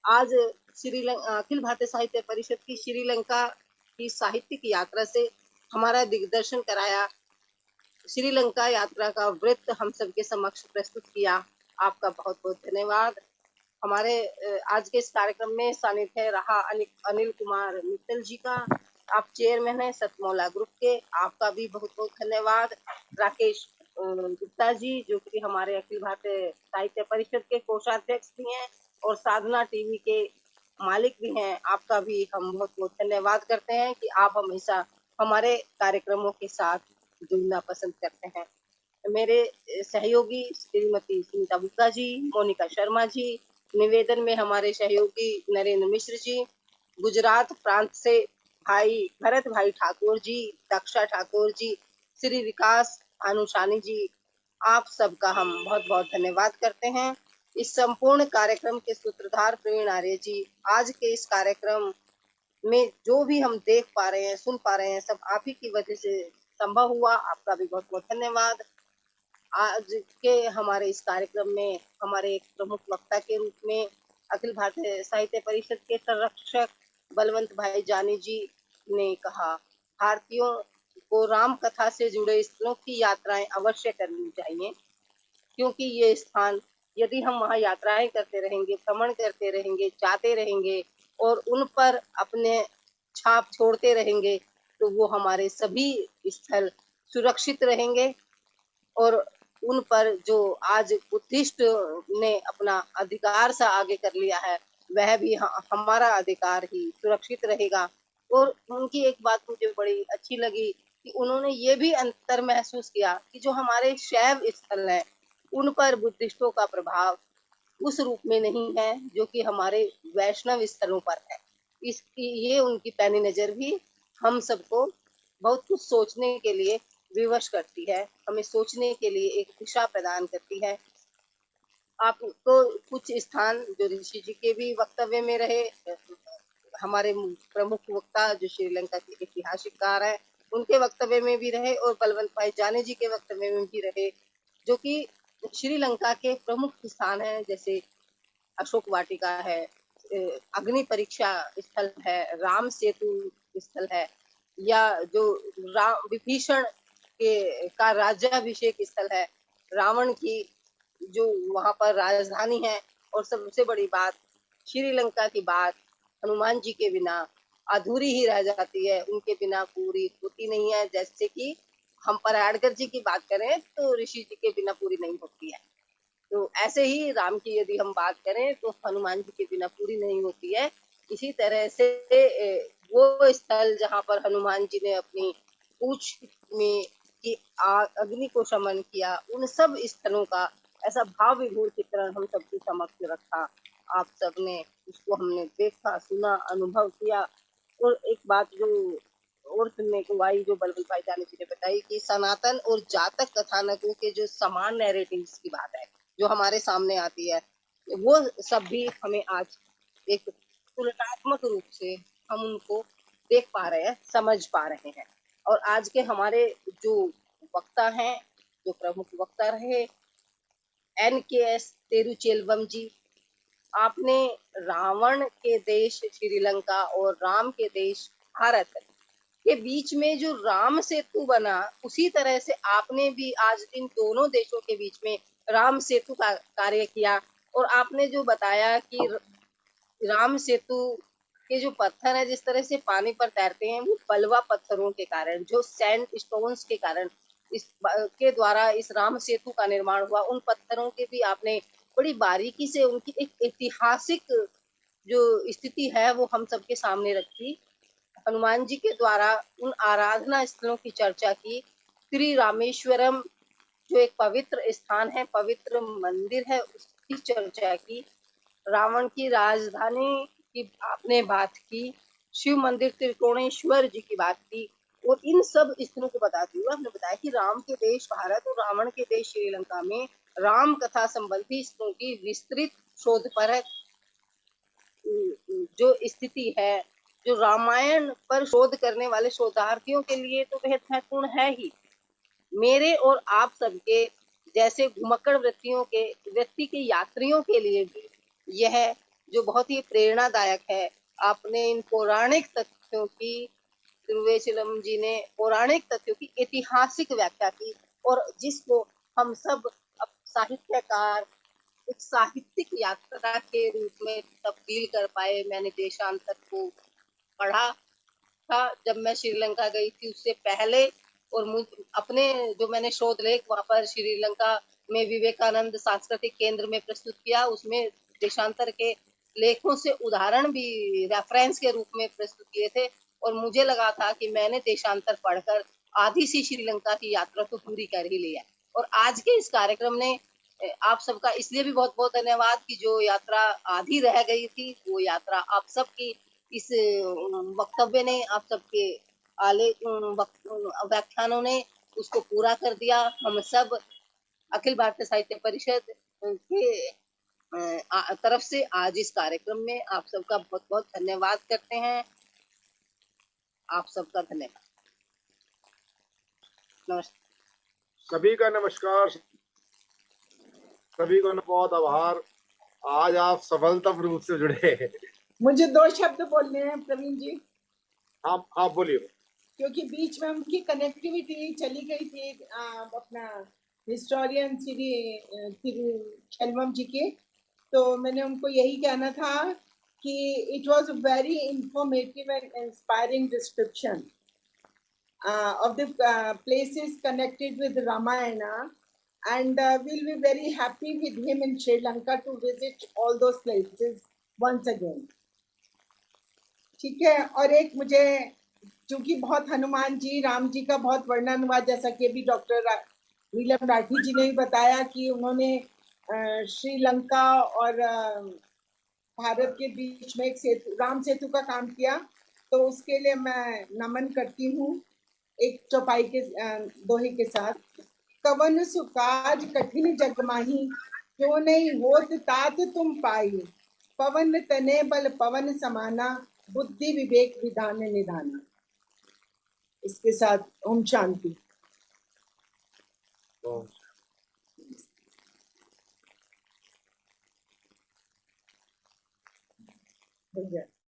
आज अखिल भारतीय साहित्य परिषद की श्रीलंका की साहित्यिक यात्रा से हमारा दिग्दर्शन कराया, श्रीलंका यात्रा का वृत्त हम सबके समक्ष प्रस्तुत किया। आपका बहुत बहुत धन्यवाद। हमारे आज के इस कार्यक्रम में सानिध्य रहा अनिल कुमार मित्तल जी का, आप चेयरमैन हैं सतमौला ग्रुप के, आपका भी बहुत बहुत धन्यवाद। राकेश गुप्ता जी जो कि हमारे अखिल भारतीय साहित्य परिषद के कोषाध्यक्ष भी हैं और साधना टीवी के मालिक भी हैं, आपका भी हम बहुत बहुत धन्यवाद करते हैं कि आप हमेशा हमारे कार्यक्रमों के साथ जुड़ना पसंद करते हैं। मेरे सहयोगी श्रीमती सुनीता गुप्ता जी, मोनिका शर्मा जी, निवेदन में हमारे सहयोगी नरेंद्र मिश्र जी, गुजरात प्रांत से भाई भरत भाई ठाकुर जी, दक्षा ठाकुर जी, श्री विकास अनुशानी जी, आप सबका हम बहुत बहुत धन्यवाद करते हैं। इस संपूर्ण कार्यक्रम के सूत्रधार प्रवीण आर्य जी, आज के इस कार्यक्रम में जो भी हम देख पा रहे हैं, सुन पा रहे हैं, सब आप ही की वजह से संभव हुआ। आपका भी बहुत बहुत धन्यवाद। आज के हमारे इस कार्यक्रम में हमारे एक प्रमुख वक्ता के रूप में अखिल भारतीय साहित्य परिषद के संरक्षक बलवंत भाई जानी जी ने कहा, भारतीयों को राम कथा से जुड़े स्थलों की यात्राएं अवश्य करनी चाहिए, क्योंकि ये स्थान यदि हम वहाँ यात्राएं करते रहेंगे, भ्रमण करते रहेंगे, जाते रहेंगे और उन पर अपने छाप छोड़ते रहेंगे, तो वो हमारे सभी स्थल सुरक्षित रहेंगे और उन पर जो आज बुद्धिस्ट ने अपना अधिकार सा आगे कर लिया है, वह भी हमारा अधिकार ही सुरक्षित रहेगा। और उनकी एक बात मुझे बड़ी अच्छी लगी कि उन्होंने ये भी अंतर महसूस किया कि जो हमारे शैव स्थल हैं, उन पर बुद्धिस्टों का प्रभाव उस रूप में नहीं है जो कि हमारे वैष्णव स्थलों पर है। इसकी ये उनकी पैनी नजर भी हम सबको बहुत कुछ सोचने के लिए विवश करती है, हमें सोचने के लिए एक दिशा प्रदान करती है। आपको कुछ स्थान जो ऋषि जी के भी वक्तव्य में रहे, हमारे प्रमुख वक्ता जो श्रीलंका के ऐतिहासिककार हैं, उनके वक्तव्य में भी रहे और बलवंत भाई जानी जी के वक्तव्य में भी रहे, जो कि श्रीलंका के प्रमुख स्थान हैं, जैसे अशोक वाटिका है, अग्नि परीक्षा स्थल है, राम सेतु स्थल है, या जो राम विभीषण के का राज्याभिषेक स्थल है, रावण की जो वहां पर राजधानी है। और सबसे बड़ी बात, श्रीलंका की बात हनुमान जी के बिना अधूरी ही रह जाती है, उनके बिना पूरी होती नहीं है। जैसे कि हम परायणकर जी की बात करें तो ऋषि जी के बिना पूरी नहीं होती है, तो ऐसे ही राम की यदि हम बात करें तो हनुमान जी के बिना पूरी नहीं होती है। इसी तरह से वो स्थल जहाँ पर हनुमान जी ने अपनी पूछ में की अग्नि को शमन किया, उन सब स्थलों का ऐसा भाव विभोर चित्रण हम सबके समक्ष रखा। आप सबने उसको हमने देखा, सुना, अनुभव किया। और एक बात जो और सुनने को आई, जो बलवंत भाई जानी जी ने बताई कि सनातन और जातक कथानकों के जो समान नैरेटिव्स की बात है जो हमारे सामने आती है, वो सब भी हमें आज एक तुलनात्मक रूप से हम उनको देख पा रहे हैं, समझ पा रहे हैं। और आज के हमारे जो वक्ता हैं, जो प्रमुख वक्ता रहे, NKS तेरुचेल्वम जी, आपने रावण के देश श्रीलंका और राम के देश भारत के बीच में जो राम सेतु बना, उसी तरह से आपने भी आज इन दोनों देशों के बीच में राम सेतु का कार्य किया। और आपने जो बताया कि राम सेतु के जो पत्थर है जिस तरह से पानी पर तैरते हैं, वो बलवा पत्थरों के कारण, जो सैंड स्टोन्स के कारण इस के द्वारा इस राम सेतु का निर्माण हुआ, उन पत्थरों के भी आपने बड़ी बारीकी से उनकी एक ऐतिहासिक जो स्थिति है वो हम सबके सामने रखी। हनुमान जी के द्वारा उन आराधना स्थलों की चर्चा की, श्री रामेश्वरम जो एक पवित्र स्थान है, पवित्र मंदिर है, उसकी चर्चा की, रावण की राजधानी की आपने बात की, शिव मंदिर त्रिकोणेश्वर जी की बात की। और इन सब स्थलों को बताते हुए हमने बताया कि राम के देश भारत और रावण के देश श्रीलंका में राम कथा संबंधी स्थलों की विस्तृत शोध परक जो स्थिति है, जो रामायण पर शोध करने वाले शोधार्थियों के लिए तो बेहद महत्वपूर्ण है ही, मेरे और आप सबके जैसे घुमक्कड़ व्यक्ति के यात्रियों के लिए भी यह जो बहुत ही प्रेरणादायक है। आपने इन पौराणिक तथ्यों की, तिरुवेचलम जी ने पौराणिक तथ्यों की ऐतिहासिक व्याख्या की, और जिसको हम सब साहित्यकार एक साहित्यिक यात्रा के रूप में तब्दील कर पाए। मैंने देशांतर को पढ़ा था जब मैं श्रीलंका गई थी उससे पहले, और अपने जो मैंने शोध लेख वहां पर श्रीलंका में विवेकानंद सांस्कृतिक केंद्र में प्रस्तुत किया, उसमें देशांतर के लेखों से उदाहरण भी रेफरेंस के रूप में प्रस्तुत किए थे, और मुझे लगा था कि मैंने देशांतर पढ़कर आधी सी श्रीलंका की यात्रा तो पूरी कर ही लिया। और आज के इस कार्यक्रम ने आप सबका इसलिए भी बहुत बहुत धन्यवाद कि जो यात्रा आधी रह गई थी वो यात्रा आप सबकी इस वक्तव्य ने, आप सबके व्याख्यानों ने उसको पूरा कर दिया। हम सब अखिल भारतीय साहित्य परिषद के तरफ से आज इस कार्यक्रम में आप सबका बहुत बहुत धन्यवाद करते हैं। आप सबका धन्यवाद। नमस्कार। सभी का नमस्कार, सभी को बहुत आभार। आज आप सफलतापूर्वक से जुड़े। मुझे 2 शब्द बोलने हैं प्रवीण जी। आप बोलिए। क्योंकि बीच में उनकी कनेक्टिविटी चली गई थी अपना हिस्टोरियन थिरुचेल्वम जी के, तो मैंने उनको यही कहना था कि it was a very informative and inspiring description of the places connected with Ramayana, and we'll be very happy with him in Sri Lanka to visit all those places once again. ठीक है। और एक मुझे, चूंकि बहुत हनुमान जी राम जी का बहुत वर्णन हुआ, जैसा कि अभी डॉक्टर नीलम राठी जी ने भी बताया कि उन्होंने श्रीलंका और भारत के बीच में एक सेतु, राम सेतु का काम किया, तो उसके लिए मैं नमन करती हूँ एक चौपाई के दोहे के साथ। कवन सुकाज कठिन जग माही, जो नहीं होत तात तुम पाई, पवन तने बल पवन समाना, बुद्धि विवेक विधान निधाना। इसके साथ ओम शांति। हो गया।